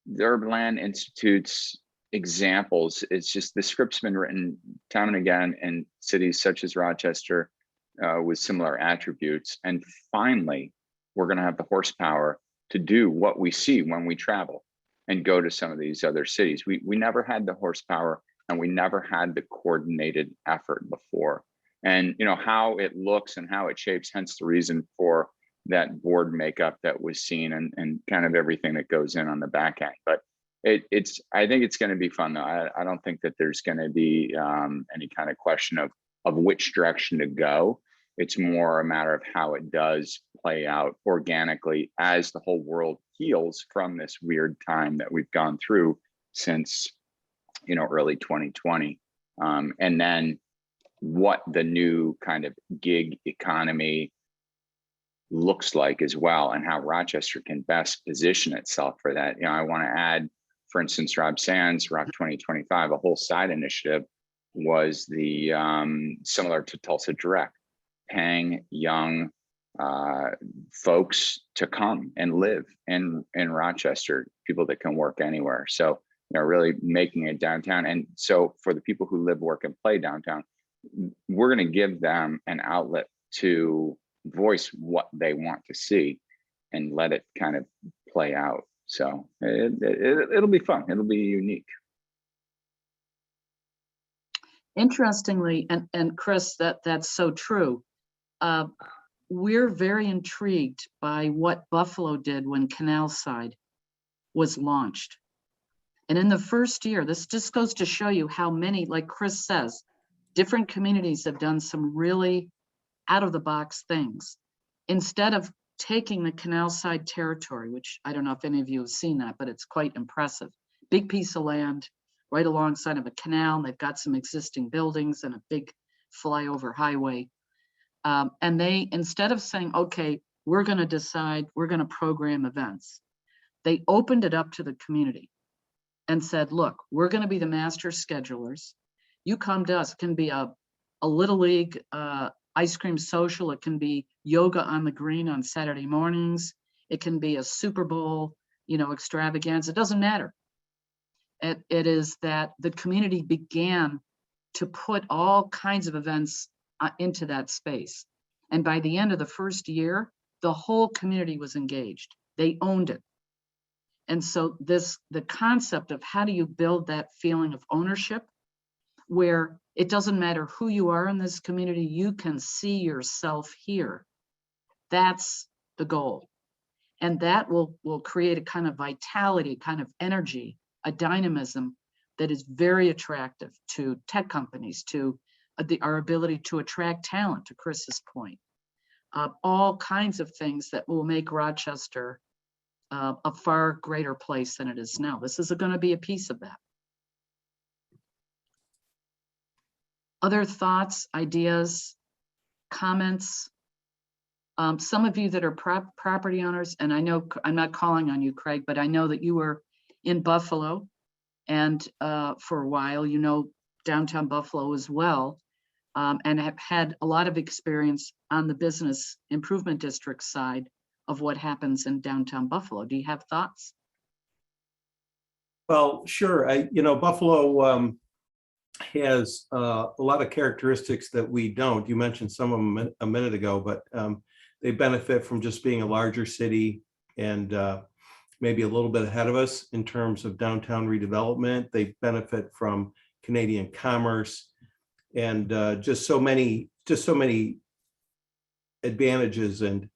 the Urban Land Institute's examples, it's just the script's been written time and again in cities such as Rochester with similar attributes. And finally, we're going to have the horsepower to do what we see when we travel and go to some of these other cities. We never had the horsepower, and we never had the coordinated effort before. And how it looks and how it shapes, hence the reason for that board makeup that was seen, and kind of everything that goes in on the back end. But I think it's going to be fun, though. I don't think that there's going to be any kind of question of which direction to go. It's more a matter of how it does play out organically as the whole world heals from this weird time that we've gone through since early 2020, and then what the new kind of gig economy looks like as well, and how Rochester can best position itself for that. I want to add, for instance, Rob Sands, Rock 2025, a whole side initiative was the similar to Tulsa Direct, paying young folks to come and live in Rochester, people that can work anywhere. So, really making it downtown. And so for the people who live, work, and play downtown, we're going to give them an outlet to voice what they want to see and let it kind of play out. So it'll be fun. It'll be unique. Interestingly, and Chris, that's so true. We're very intrigued by what Buffalo did when Canal Side was launched. And in the first year, this just goes to show you how many, like Chris says, different communities have done some really out of the box things. Instead of taking the Canal Side territory, which I don't know if any of you have seen that, but it's quite impressive. Big piece of land right alongside of a canal, and they've got some existing buildings and a big flyover highway. And they, instead of saying, okay, we're going to decide, we're going to program events, they opened it up to the community and said, look, we're going to be the master schedulers. You come to us. It can be a Little League ice cream social. It can be yoga on the green on Saturday mornings. It can be a Super Bowl, extravaganza. It doesn't matter. It is that the community began to put all kinds of events into that space. And by the end of the first year, the whole community was engaged. They owned it. And so the concept of how do you build that feeling of ownership, where it doesn't matter who you are in this community, you can see yourself here. That's the goal. And that will create a kind of vitality, kind of energy, a dynamism that is very attractive to tech companies, to our ability to attract talent, to Chris's point. All kinds of things that will make Rochester a far greater place than it is now. This is going to be a piece of that. Other thoughts, ideas, comments? Some of you that are property owners, and I know I'm not calling on you, Craig, but I know that you were in Buffalo and for a while, downtown Buffalo as well. and have had a lot of experience on the business improvement district side of what happens in downtown Buffalo. Do you have thoughts? Well, sure. Buffalo has a lot of characteristics that we don't. You mentioned some of them a minute ago, but they benefit from just being a larger city and maybe a little bit ahead of us in terms of downtown redevelopment. They benefit from Canadian commerce and just so many advantages and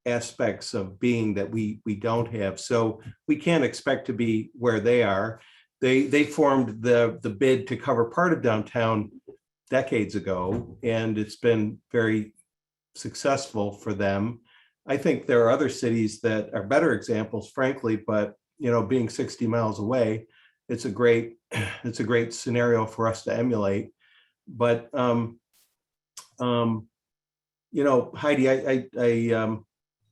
aspects of being that we don't have. So we can't expect to be where they are. They formed the bid to cover part of downtown decades ago, and it's been very successful for them. I think there are other cities that are better examples, frankly, but being 60 miles away, it's a great scenario for us to emulate. But Heidi,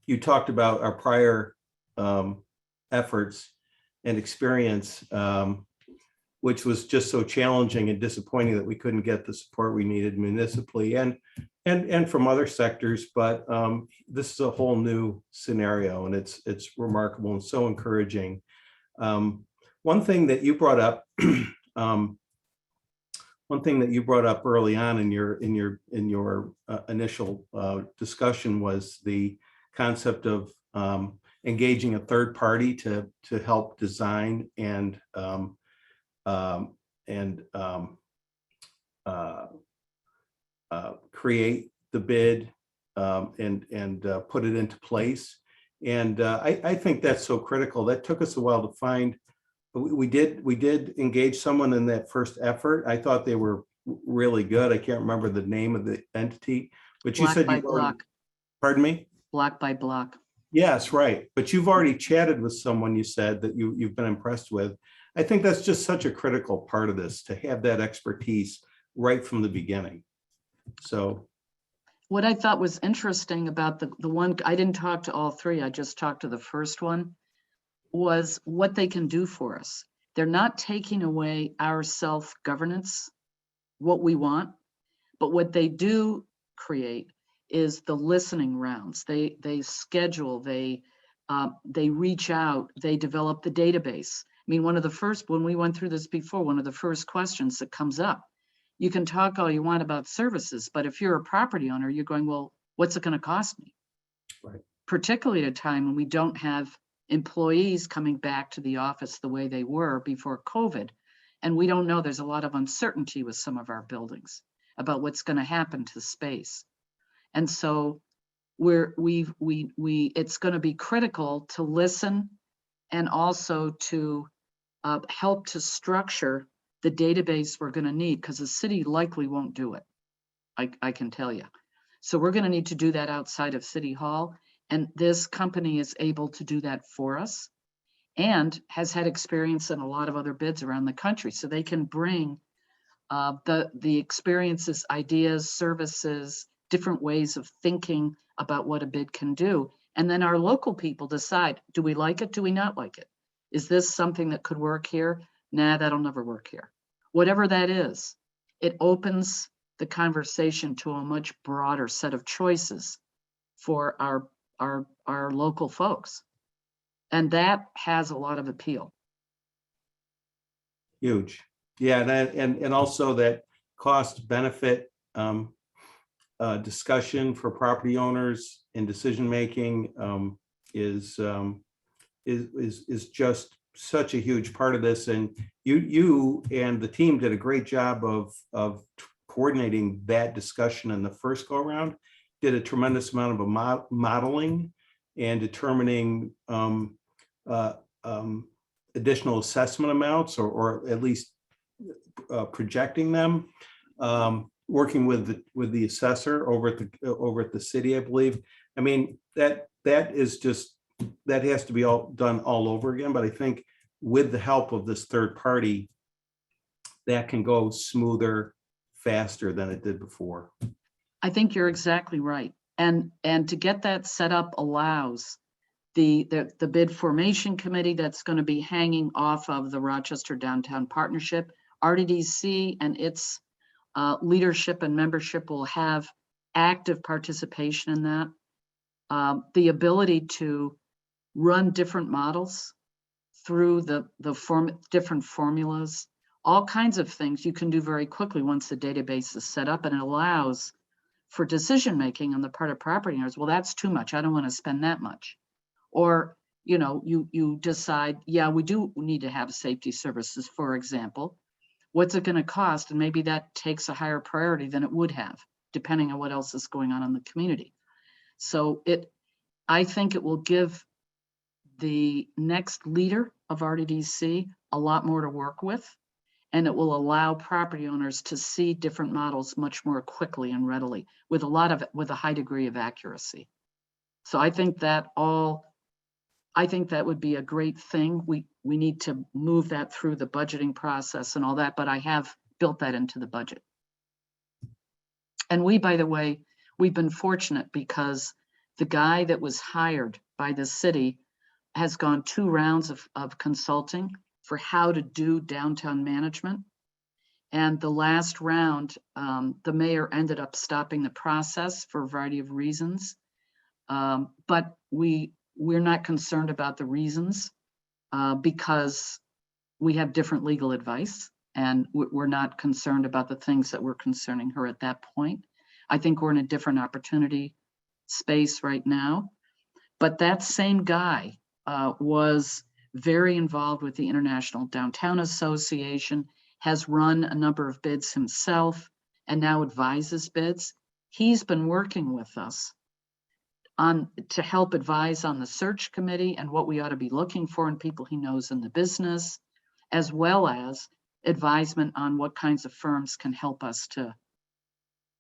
you talked about our prior efforts and experience, which was just so challenging and disappointing that we couldn't get the support we needed municipally and from other sectors. But this is a whole new scenario, and it's remarkable and so encouraging. One thing that you brought up, early on in your initial discussion was the concept of engaging a third party to help design and create the bid and put it into place. And I think that's so critical. That took us a while to find. We did engage someone in that first effort. I thought they were really good. I can't remember the name of the entity, but you said you've already, pardon me? Block by block. Yes, right. But you've already chatted with someone, you said, that you've been impressed with. I think that's just such a critical part of this, to have that expertise right from the beginning. So what I thought was interesting about the one, I didn't talk to all three, I just talked to the first one, was what they can do for us. They're not taking away our self-governance, what we want, but what they do create is the listening rounds. They schedule, they reach out, they develop the database. I mean, one of the first, when we went through this before, one of the first questions that comes up, you can talk all you want about services, but if you're a property owner, you're going, well, what's it going to cost me? Right. Particularly at a time when we don't have employees coming back to the office the way they were before COVID. And we don't know, there's a lot of uncertainty with some of our buildings about what's going to happen to space. And so it's going to be critical to listen and also to help to structure the database we're going to need, because the city likely won't do it. I can tell you. So we're going to need to do that outside of City Hall. And this company is able to do that for us and has had experience in a lot of other bids around the country. So they can bring the experiences, ideas, services, different ways of thinking about what a bid can do. And then our local people decide, do we like it? Do we not like it? Is this something that could work here? Nah, that'll never work here. Whatever that is, it opens the conversation to a much broader set of choices for our local folks. And that has a lot of appeal. huge. Yeah, and also that cost benefit discussion for property owners in decision making is just such a huge part of this. And you and the team did a great job of coordinating that discussion in the first go around. Did a tremendous amount of modeling and determining additional assessment amounts, or at least projecting them. Working with the assessor over at the city, I believe. I mean, that is just, that has to be all done all over again. But I think with the help of this third party, that can go smoother, faster than it did before. I think you're exactly right. And to get that set up allows the bid formation committee that's going to be hanging off of the Rochester Downtown Partnership, RDDC and its leadership and membership will have active participation in that. The ability to run different models through the different formulas, all kinds of things you can do very quickly once the database is set up, and it allows for decision making on the part of property owners. Well, that's too much. I don't want to spend that much. Or, you know, you decide, yeah, we do need to have safety services, for example. What's it going to cost? And maybe that takes a higher priority than it would have, depending on what else is going on in the community. So I think it will give the next leader of RDDC a lot more to work with, and it will allow property owners to see different models much more quickly and readily with a high degree of accuracy. So I think that would be a great thing. We need to move that through the budgeting process and all that, but I have built that into the budget. And by the way, we've been fortunate because the guy that was hired by the city has gone 2 rounds of consulting for how to do downtown management. And the last round, the mayor ended up stopping the process for a variety of reasons. But we're not concerned about the reasons because we have different legal advice, and we're not concerned about the things that were concerning her at that point. I think we're in a different opportunity space right now. But that same guy was very involved with the International Downtown Association, has run a number of bids himself, and now advises bids. He's been working with us to help advise on the search committee and what we ought to be looking for in people he knows in the business, as well as advisement on what kinds of firms can help us to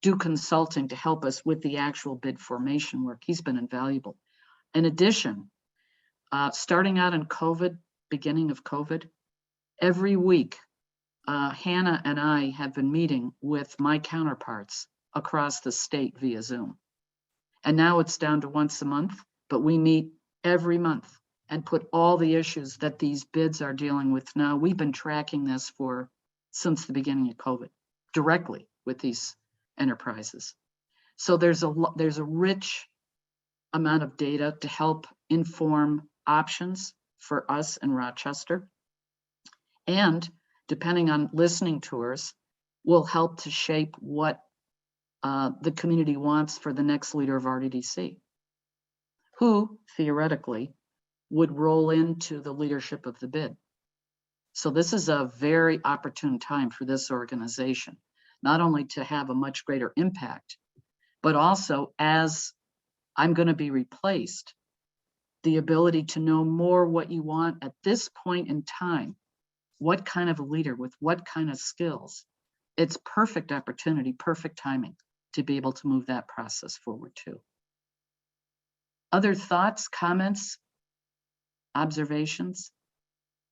do consulting to help us with the actual bid formation work. He's been invaluable. In addition, starting out in COVID, beginning of COVID, every week, Hannah and I have been meeting with my counterparts across the state via Zoom. And now it's down to once a month, but we meet every month and put all the issues that these bids are dealing with now. We've been tracking this since the beginning of COVID, directly with these enterprises. So there's a rich amount of data to help inform options for us in Rochester. And depending on listening tours, will help to shape what the community wants for the next leader of RDDC, who theoretically would roll into the leadership of the bid. So this is a very opportune time for this organization, not only to have a much greater impact, but also as I'm going to be replaced, the ability to know more what you want at this point in time, what kind of a leader with what kind of skills. It's perfect opportunity, perfect timing to be able to move that process forward too. Other thoughts, comments, observations?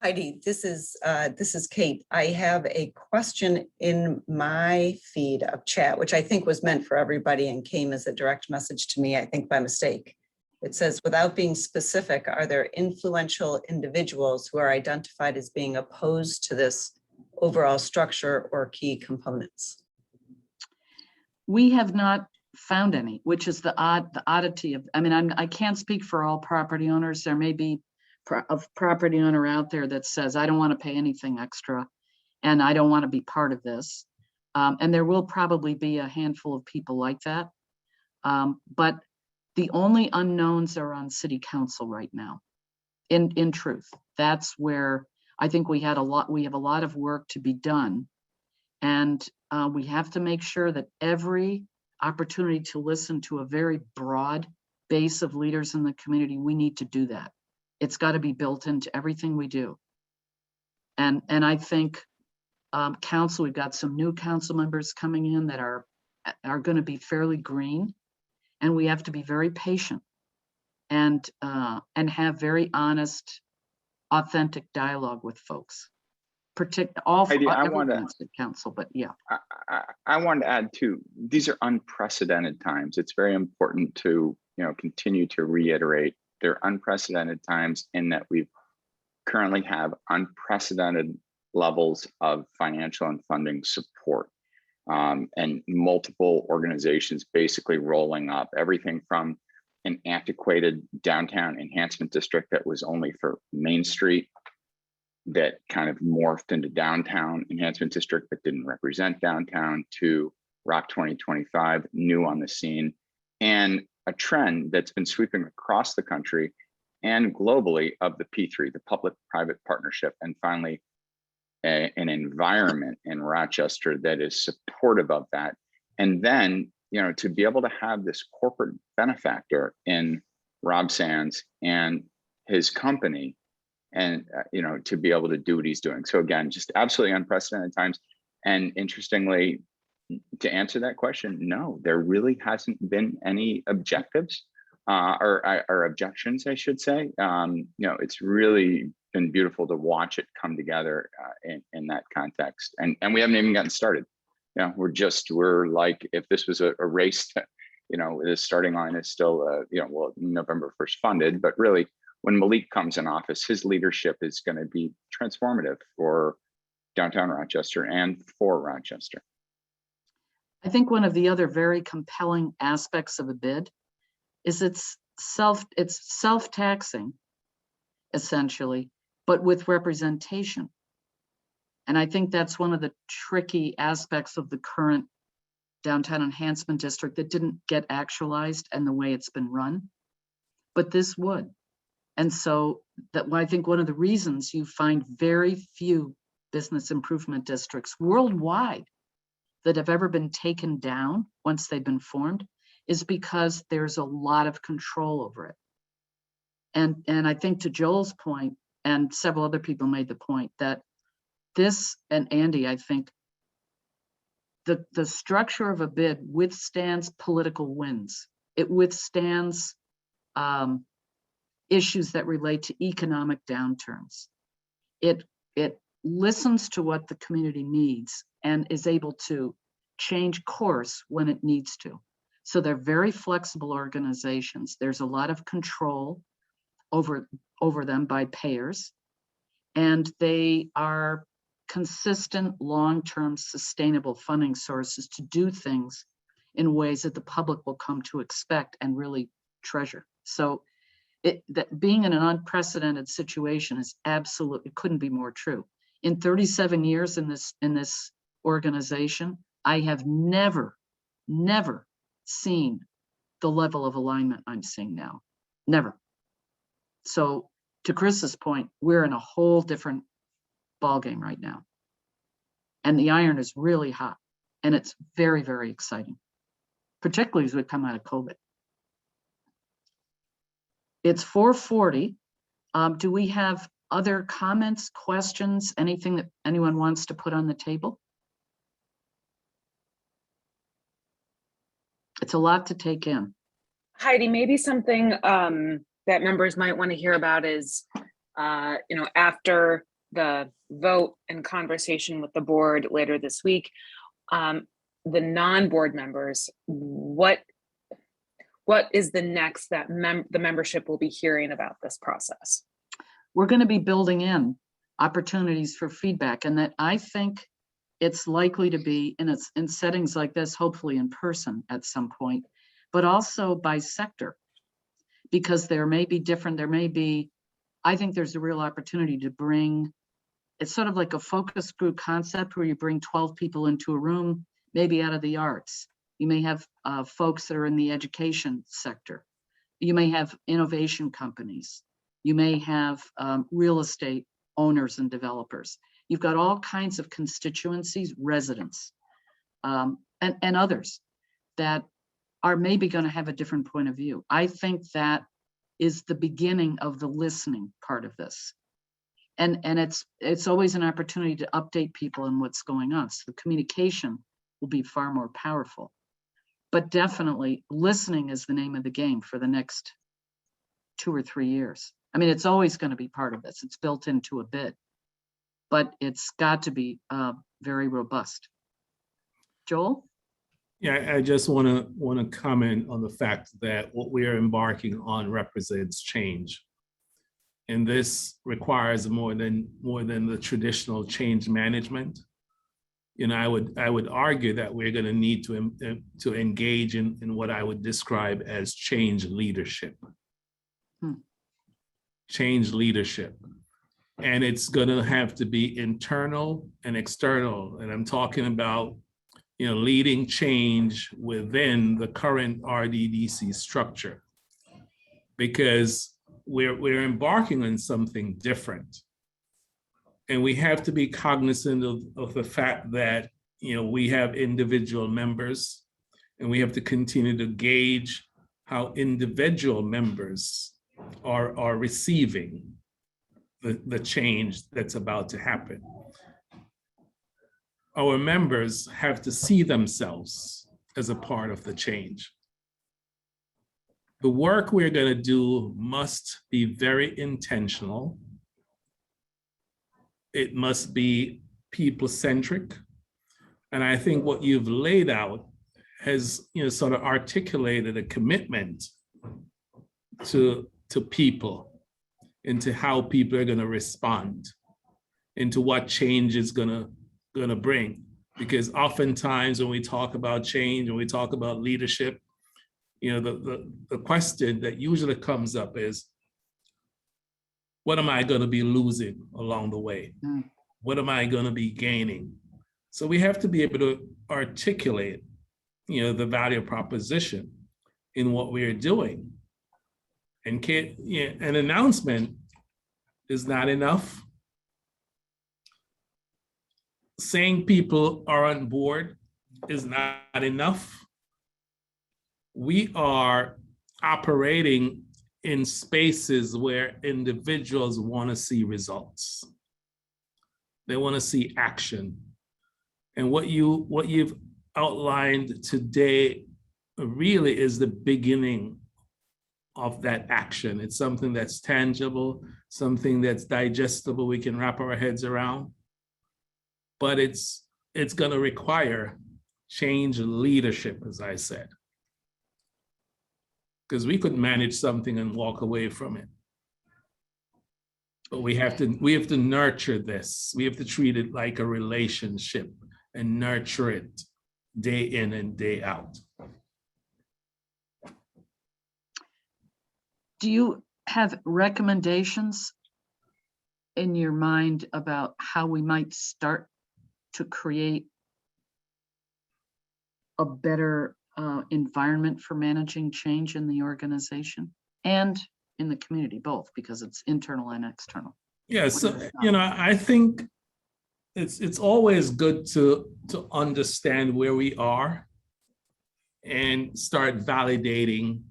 Heidi, this is Kate. I have a question in my feed of chat, which I think was meant for everybody and came as a direct message to me, I think by mistake. It says, without being specific, are there influential individuals who are identified as being opposed to this overall structure or key components? We have not found any, which is the oddity of, I can't speak for all property owners. There may be a property owner out there that says, I don't want to pay anything extra and I don't want to be part of this. And there will probably be a handful of people like that. But the only unknowns are on city council right now. In truth, that's where I think we have a lot of work to be done. And we have to make sure that every opportunity to listen to a very broad base of leaders in the community, we need to do that. It's got to be built into everything we do. And I think council, we've got some new council members coming in that are going to be fairly green, and we have to be very patient and have very honest, authentic dialogue with folks. Heidi, I wanted to council, but yeah. I wanted to add too, these are unprecedented times. It's very important to continue to reiterate they're unprecedented times in that we currently have unprecedented levels of financial and funding support. and multiple organizations basically rolling up, everything from an antiquated downtown enhancement district that was only for Main Street that kind of morphed into downtown enhancement district that didn't represent downtown, to Rock 2025, new on the scene, and a trend that's been sweeping across the country and globally of the P3, the public-private partnership, and finally an environment in Rochester that is supportive of that. And then, to be able to have this corporate benefactor in Rob Sands and his company, and to be able to do what he's doing. So again, just absolutely unprecedented times. And interestingly, to answer that question, no, there really hasn't been any objectives or objections, I should say. It's really been beautiful to watch it come together in that context. And we haven't even gotten started. We're like, if this was a race, the starting line is still, November 1st funded, but really when Malik comes in office, his leadership is going to be transformative for downtown Rochester and for Rochester. I think one of the other very compelling aspects of a bid is it's self-taxing, essentially, but with representation. And I think that's one of the tricky aspects of the current downtown enhancement district that didn't get actualized and the way it's been run, but this would. And so I think one of the reasons you find very few business improvement districts worldwide that have ever been taken down once they've been formed is because there's a lot of control over it. And I think to Joel's point, and several other people made the point, that this, and Andy, I think the structure of a bid withstands political winds. It withstands issues that relate to economic downturns. It listens to what the community needs and is able to change course when it needs to. So they're very flexible organizations. There's a lot of control over them by payers, and they are consistent, long-term, sustainable funding sources to do things in ways that the public will come to expect and really treasure. So that being in an unprecedented situation is absolutely, couldn't be more true. In 37 years in this organization, I have never seen the level of alignment I'm seeing now. Never. So to Chris's point, we're in a whole different ballgame right now. And the iron is really hot, and it's very, very exciting, particularly as we come out of COVID. It's 4:40. Do we have other comments, questions, anything that anyone wants to put on the table? It's a lot to take in. Heidi, maybe something that members might want to hear about is, after the vote and conversation with the board later this week, the non-board members, what is the next that the membership will be hearing about this process? We're going to be building in opportunities for feedback, and that I think it's likely to be in settings like this, hopefully in person at some point, but also by sector, because there may be, I think there's a real opportunity to bring, it's sort of like a focus group concept where you bring 12 people into a room, maybe out of the arts. You may have folks that are in the education sector. You may have innovation companies. You may have real estate owners and developers. You've got all kinds of constituencies, residents, and others that are maybe going to have a different point of view. I think that is the beginning of the listening part of this. And it's always an opportunity to update people on what's going on. So the communication will be far more powerful. But definitely listening is the name of the game for the next 2 or 3 years. I mean, it's always going to be part of this. It's built into a bid, but it's got to be very robust. Joel? Yeah, I just want to comment on the fact that what we are embarking on represents change, and this requires more than the traditional change management. I would argue that we're going to need to engage in what I would describe as change leadership. Change leadership. And it's going to have to be internal and external. And I'm talking about, leading change within the current RDDC structure, because we're embarking on something different. And we have to be cognizant of the fact that, we have individual members, and we have to continue to gauge how individual members are receiving the change that's about to happen. Our members have to see themselves as a part of the change. The work we're going to do must be very intentional. It must be people-centric. And I think what you've laid out has, sort of articulated a commitment to people, into how people are going to respond, into what change is going to bring. Because oftentimes when we talk about change, when we talk about leadership, the question that usually comes up is, what am I going to be losing along the way? What am I going to be gaining? So we have to be able to articulate, the value proposition in what we're doing. And an announcement is not enough. Saying people are on board is not enough. We are operating in spaces where individuals want to see results. They want to see action. And what you've outlined today really is the beginning of that action. It's something that's tangible, something that's digestible, we can wrap our heads around. But it's going to require change leadership, as I said. Because we could manage something and walk away from it. But we have to nurture this. We have to treat it like a relationship and nurture it day in and day out. Do you have recommendations in your mind about how we might start to create a better environment for managing change in the organization and in the community, both, because it's internal and external? Yeah, so I think it's always good to understand where we are and start validating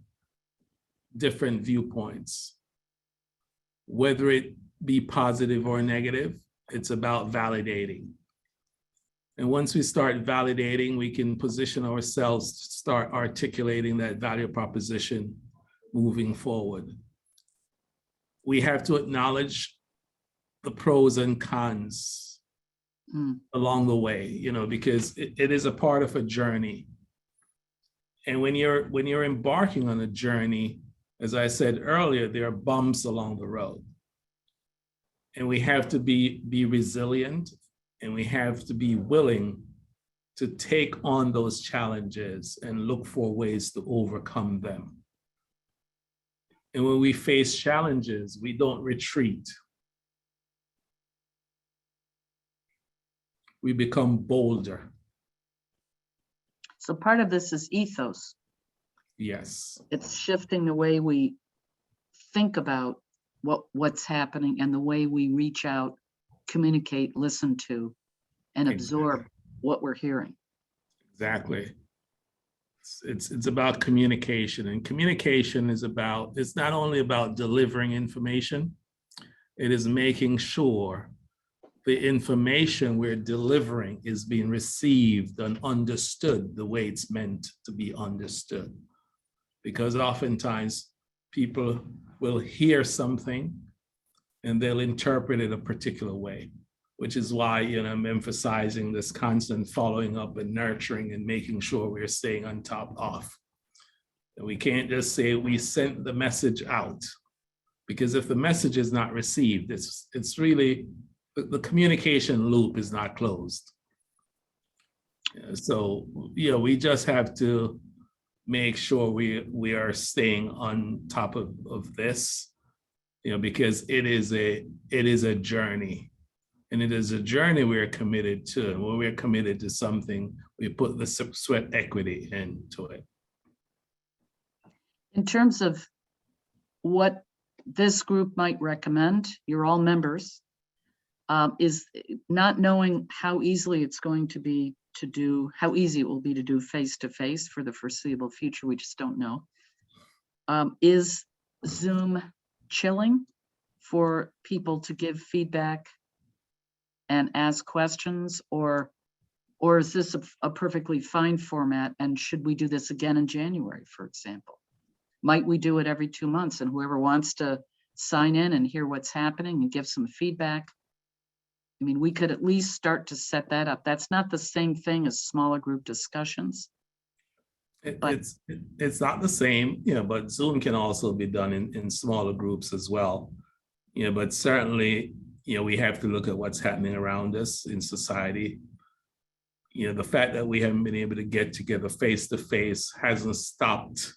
different viewpoints. Whether it be positive or negative, it's about validating. And once we start validating, we can position ourselves to start articulating that value proposition moving forward. We have to acknowledge the pros and cons along the way, because it is a part of a journey. And when you're embarking on a journey, as I said earlier, there are bumps along the road. And we have to be resilient, and we have to be willing to take on those challenges and look for ways to overcome them. And when we face challenges, we don't retreat. We become bolder. So part of this is ethos. Yes. It's shifting the way we think about what's happening and the way we reach out, communicate, listen to, and absorb what we're hearing. Exactly. It's about communication, and communication it's not only about delivering information, it is making sure the information we're delivering is being received and understood the way it's meant to be understood. Because oftentimes people will hear something and they'll interpret it a particular way, which is why I'm emphasizing this constant following up and nurturing and making sure we're staying on top of. And we can't just say we sent the message out, because if the message is not received, it's really, the communication loop is not closed. So, we just have to make sure we are staying on top of this, because it is a journey. And it is a journey we're committed to. When we're committed to something, we put the sweat equity into it. In terms of what this group might recommend, you're all members, is not knowing how easily it's going to be to do, how easy it will be to do face-to-face for the foreseeable future. We just don't know. Is Zoom chilling for people to give feedback and ask questions, or is this a perfectly fine format? And should we do this again in January, for example? Might we do it every 2 months, and whoever wants to sign in and hear what's happening and give some feedback? I mean, we could at least start to set that up. That's not the same thing as smaller group discussions. It's not the same, but Zoom can also be done in smaller groups as well. But certainly, we have to look at what's happening around us in society. The fact that we haven't been able to get together face to face hasn't stopped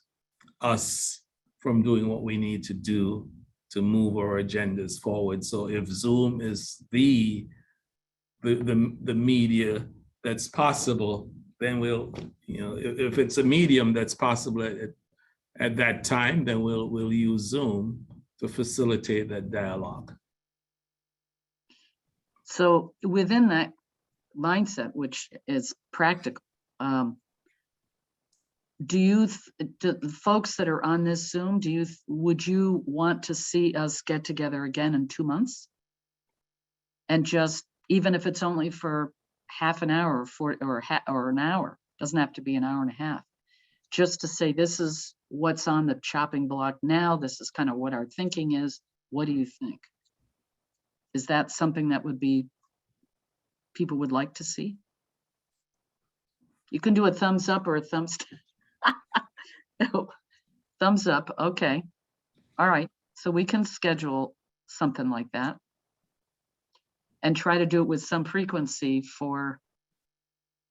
us from doing what we need to do to move our agendas forward. So if Zoom is the media that's possible, then we'll, if it's a medium that's possible at that time, then we'll use Zoom to facilitate that dialogue. So within that mindset, which is practical, do the folks that are on this Zoom, would you want to see us get together again in 2 months? And just, even if it's only for half an hour or an hour, doesn't have to be an hour and a half, just to say, this is what's on the chopping block now. This is kind of what our thinking is. What do you think? Is that something that people would like to see? You can do a thumbs up or a thumbs down. No, thumbs up. Okay. All right. So we can schedule something like that and try to do it with some frequency for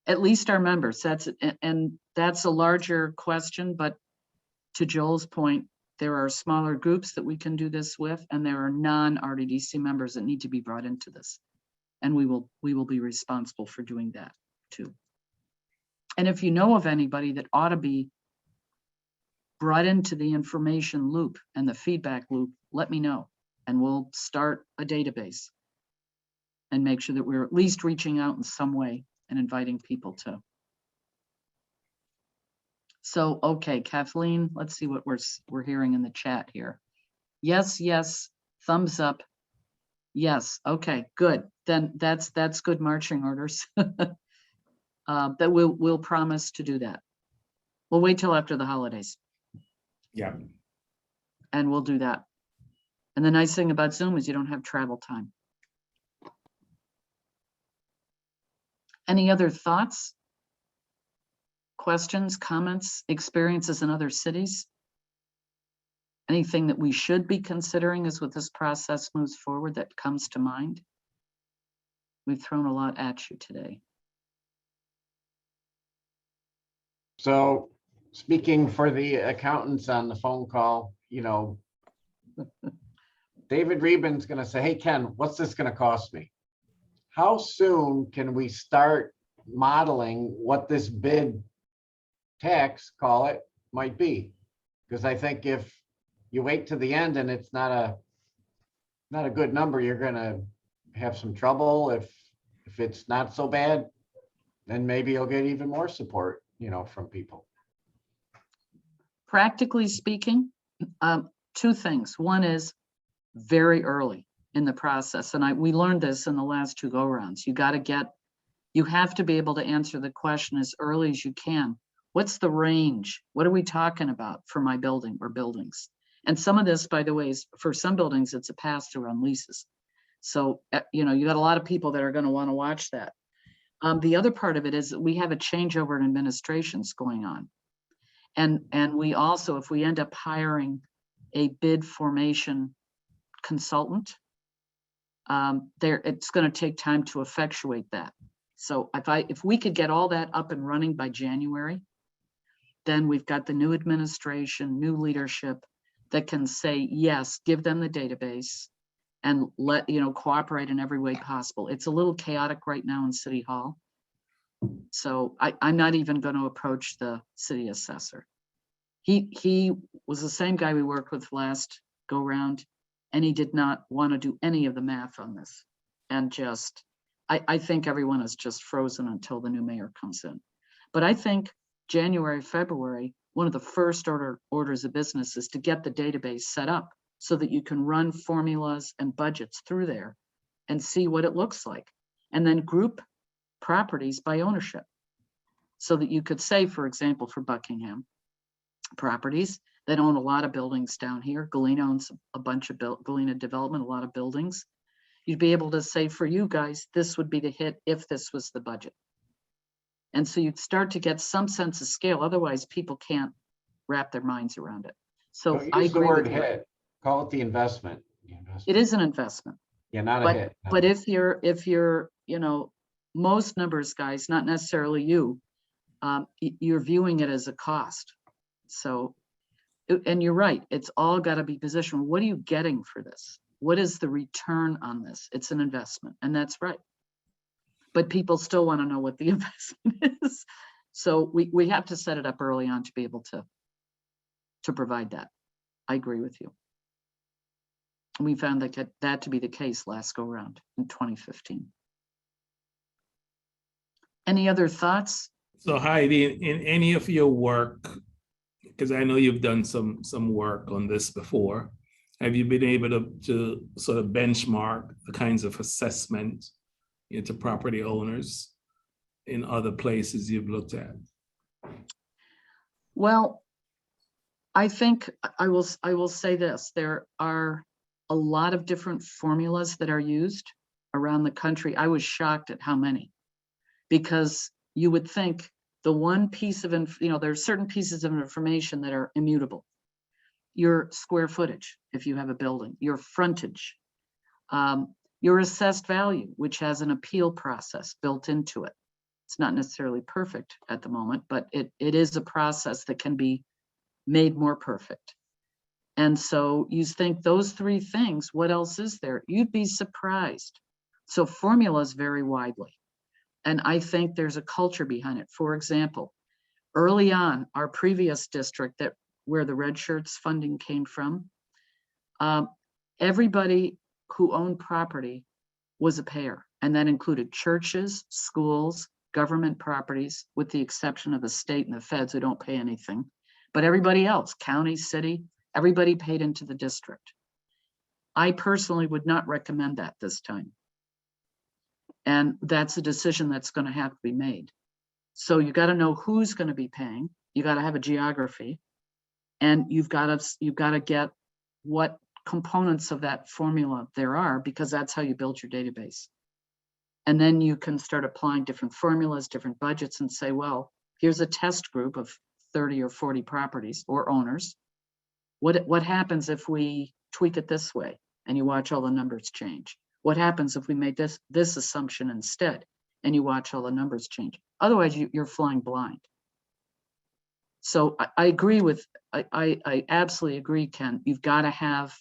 at least our members. And that's a larger question, but to Joel's point, there are smaller groups that we can do this with, and there are non-RDDC members that need to be brought into this. And we will be responsible for doing that too. And if you know of anybody that ought to be brought into the information loop and the feedback loop, let me know, and we'll start a database and make sure that we're at least reaching out in some way and inviting people to. So, okay, Kathleen, let's see what we're hearing in the chat here. Yes, yes, thumbs up. Yes, okay, good. Then that's good marching orders. That we'll promise to do that. We'll wait till after the holidays. Yeah. And we'll do that. And the nice thing about Zoom is you don't have travel time. Any other thoughts, questions, comments, experiences in other cities? Anything that we should be considering as with this process moves forward that comes to mind? We've thrown a lot at you today. So speaking for the accountants on the phone call, David Reben's going to say, hey, Ken, what's this going to cost me? How soon can we start modeling what this bid tax, call it, might be? Because I think if you wait to the end and it's not a good number, you're going to have some trouble. If it's not so bad, then maybe you'll get even more support, from people. Practically speaking, two things. One is very early in the process, and we learned this in the last two go-rounds. You have to be able to answer the question as early as you can. What's the range? What are we talking about for my building or buildings? And some of this, by the way, is for some buildings, it's a pass-through on leases. So, you got a lot of people that are going to want to watch that. The other part of it is that we have a changeover in administrations going on. And we also, if we end up hiring a bid formation consultant, it's going to take time to effectuate that. So if we could get all that up and running by January, then we've got the new administration, new leadership that can say, yes, give them the database and cooperate in every way possible. It's a little chaotic right now in City Hall. So I'm not even going to approach the city assessor. He was the same guy we worked with last go round, and he did not want to do any of the math on this. And I think everyone is just frozen until the new mayor comes in. But I think January, February, one of the first orders of business is to get the database set up so that you can run formulas and budgets through there and see what it looks like. And then group properties by ownership. So that you could say, for example, for Buckingham properties that own a lot of buildings down here, Galena owns a bunch of Galena Development, a lot of buildings. You'd be able to say, for you guys, this would be the hit if this was the budget. And so you'd start to get some sense of scale. Otherwise, people can't wrap their minds around it. So Don't I use the agree word with you. hit. Call it the investment. It is an investment. Yeah, not a But hit. No. but if you're most numbers guys, not necessarily you, you're viewing it as a cost. So, and you're right, it's all got to be positioned. What are you getting for this? What is the return on this? It's an investment, and that's right. But people still want to know what the investment is. So we have to set it up early on to be able to provide that. I agree with you. We found that to be the case last go round in 2015. Any other thoughts? So Heidi, in any of your work, because I know you've done some work on this before, have you been able to sort of benchmark the kinds of assessment into property owners in other places you've looked at? Well, I think I will say this. There are a lot of different formulas that are used around the country. I was shocked at how many, because you would think the one piece of, there are certain pieces of information that are immutable. Your square footage, if you have a building, your frontage, your assessed value, which has an appeal process built into it. It's not necessarily perfect at the moment, but it is a process that can be made more perfect. And so you think those three things, what else is there? You'd be surprised. So formulas vary widely. And I think there's a culture behind it. For example, early on, our previous district where the Red Shirts funding came from, everybody who owned property was a payer. And that included churches, schools, government properties, with the exception of the state and the feds who don't pay anything. But everybody else, county, city, everybody paid into the district. I personally would not recommend that this time. And that's a decision that's going to have to be made. So you got to know who's going to be paying. You got to have a geography, and you've got to get what components of that formula there are, because that's how you build your database. And then you can start applying different formulas, different budgets, and say, well, here's a test group of 30 or 40 properties or owners. What happens if we tweak it this way and you watch all the numbers change? What happens if we made this assumption instead and you watch all the numbers change? Otherwise, you're flying blind. So I agree with, I absolutely agree, Ken. You've got to have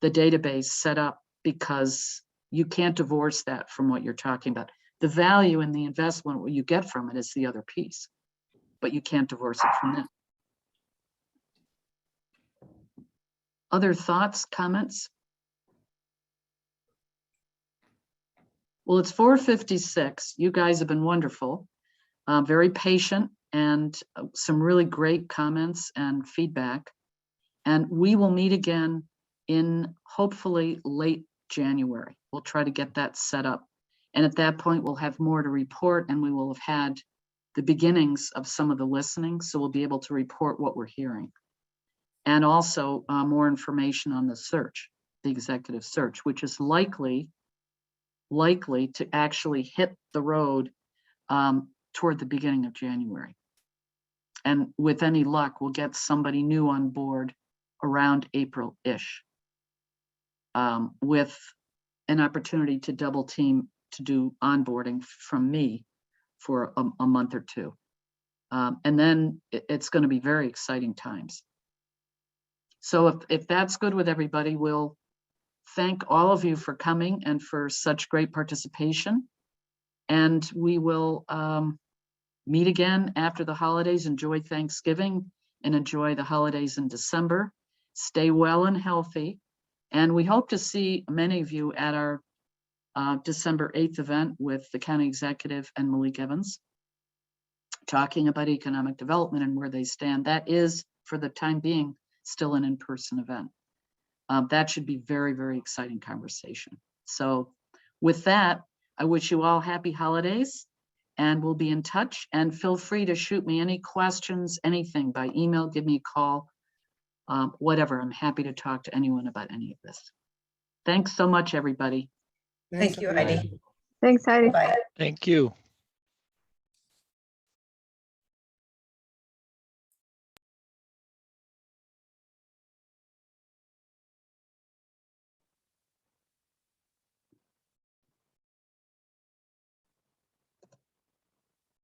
the database set up, because you can't divorce that from what you're talking about. The value and the investment, what you get from it, is the other piece, but you can't divorce it from that. Other thoughts, comments? Well, it's 4:56. You guys have been wonderful, very patient, and some really great comments and feedback. And we will meet again in hopefully late January. We'll try to get that set up. And at that point, we'll have more to report, and we will have had the beginnings of some of the listening. So we'll be able to report what we're hearing. And also more information on the search, the executive search, which is likely to actually hit the road toward the beginning of January. And with any luck, we'll get somebody new on board around April-ish, with an opportunity to double team to do onboarding from me for a month or two. And then it's going to be very exciting times. So if that's good with everybody, we'll thank all of you for coming and for such great participation. And we will meet again after the holidays. Enjoy Thanksgiving and enjoy the holidays in December. Stay well and healthy. And we hope to see many of you at our December 8th event with the county executive and Malik Evans, talking about economic development and where they stand. That is, for the time being, still an in-person event. That should be very, very exciting conversation. So with that, I wish you all happy holidays, and we'll be in touch. And feel free to shoot me any questions, anything by email, give me a call, whatever. I'm happy to talk to anyone about any of this. Thanks so much, everybody. Thank you, Heidi. Thanks, Heidi. Bye. Thank you.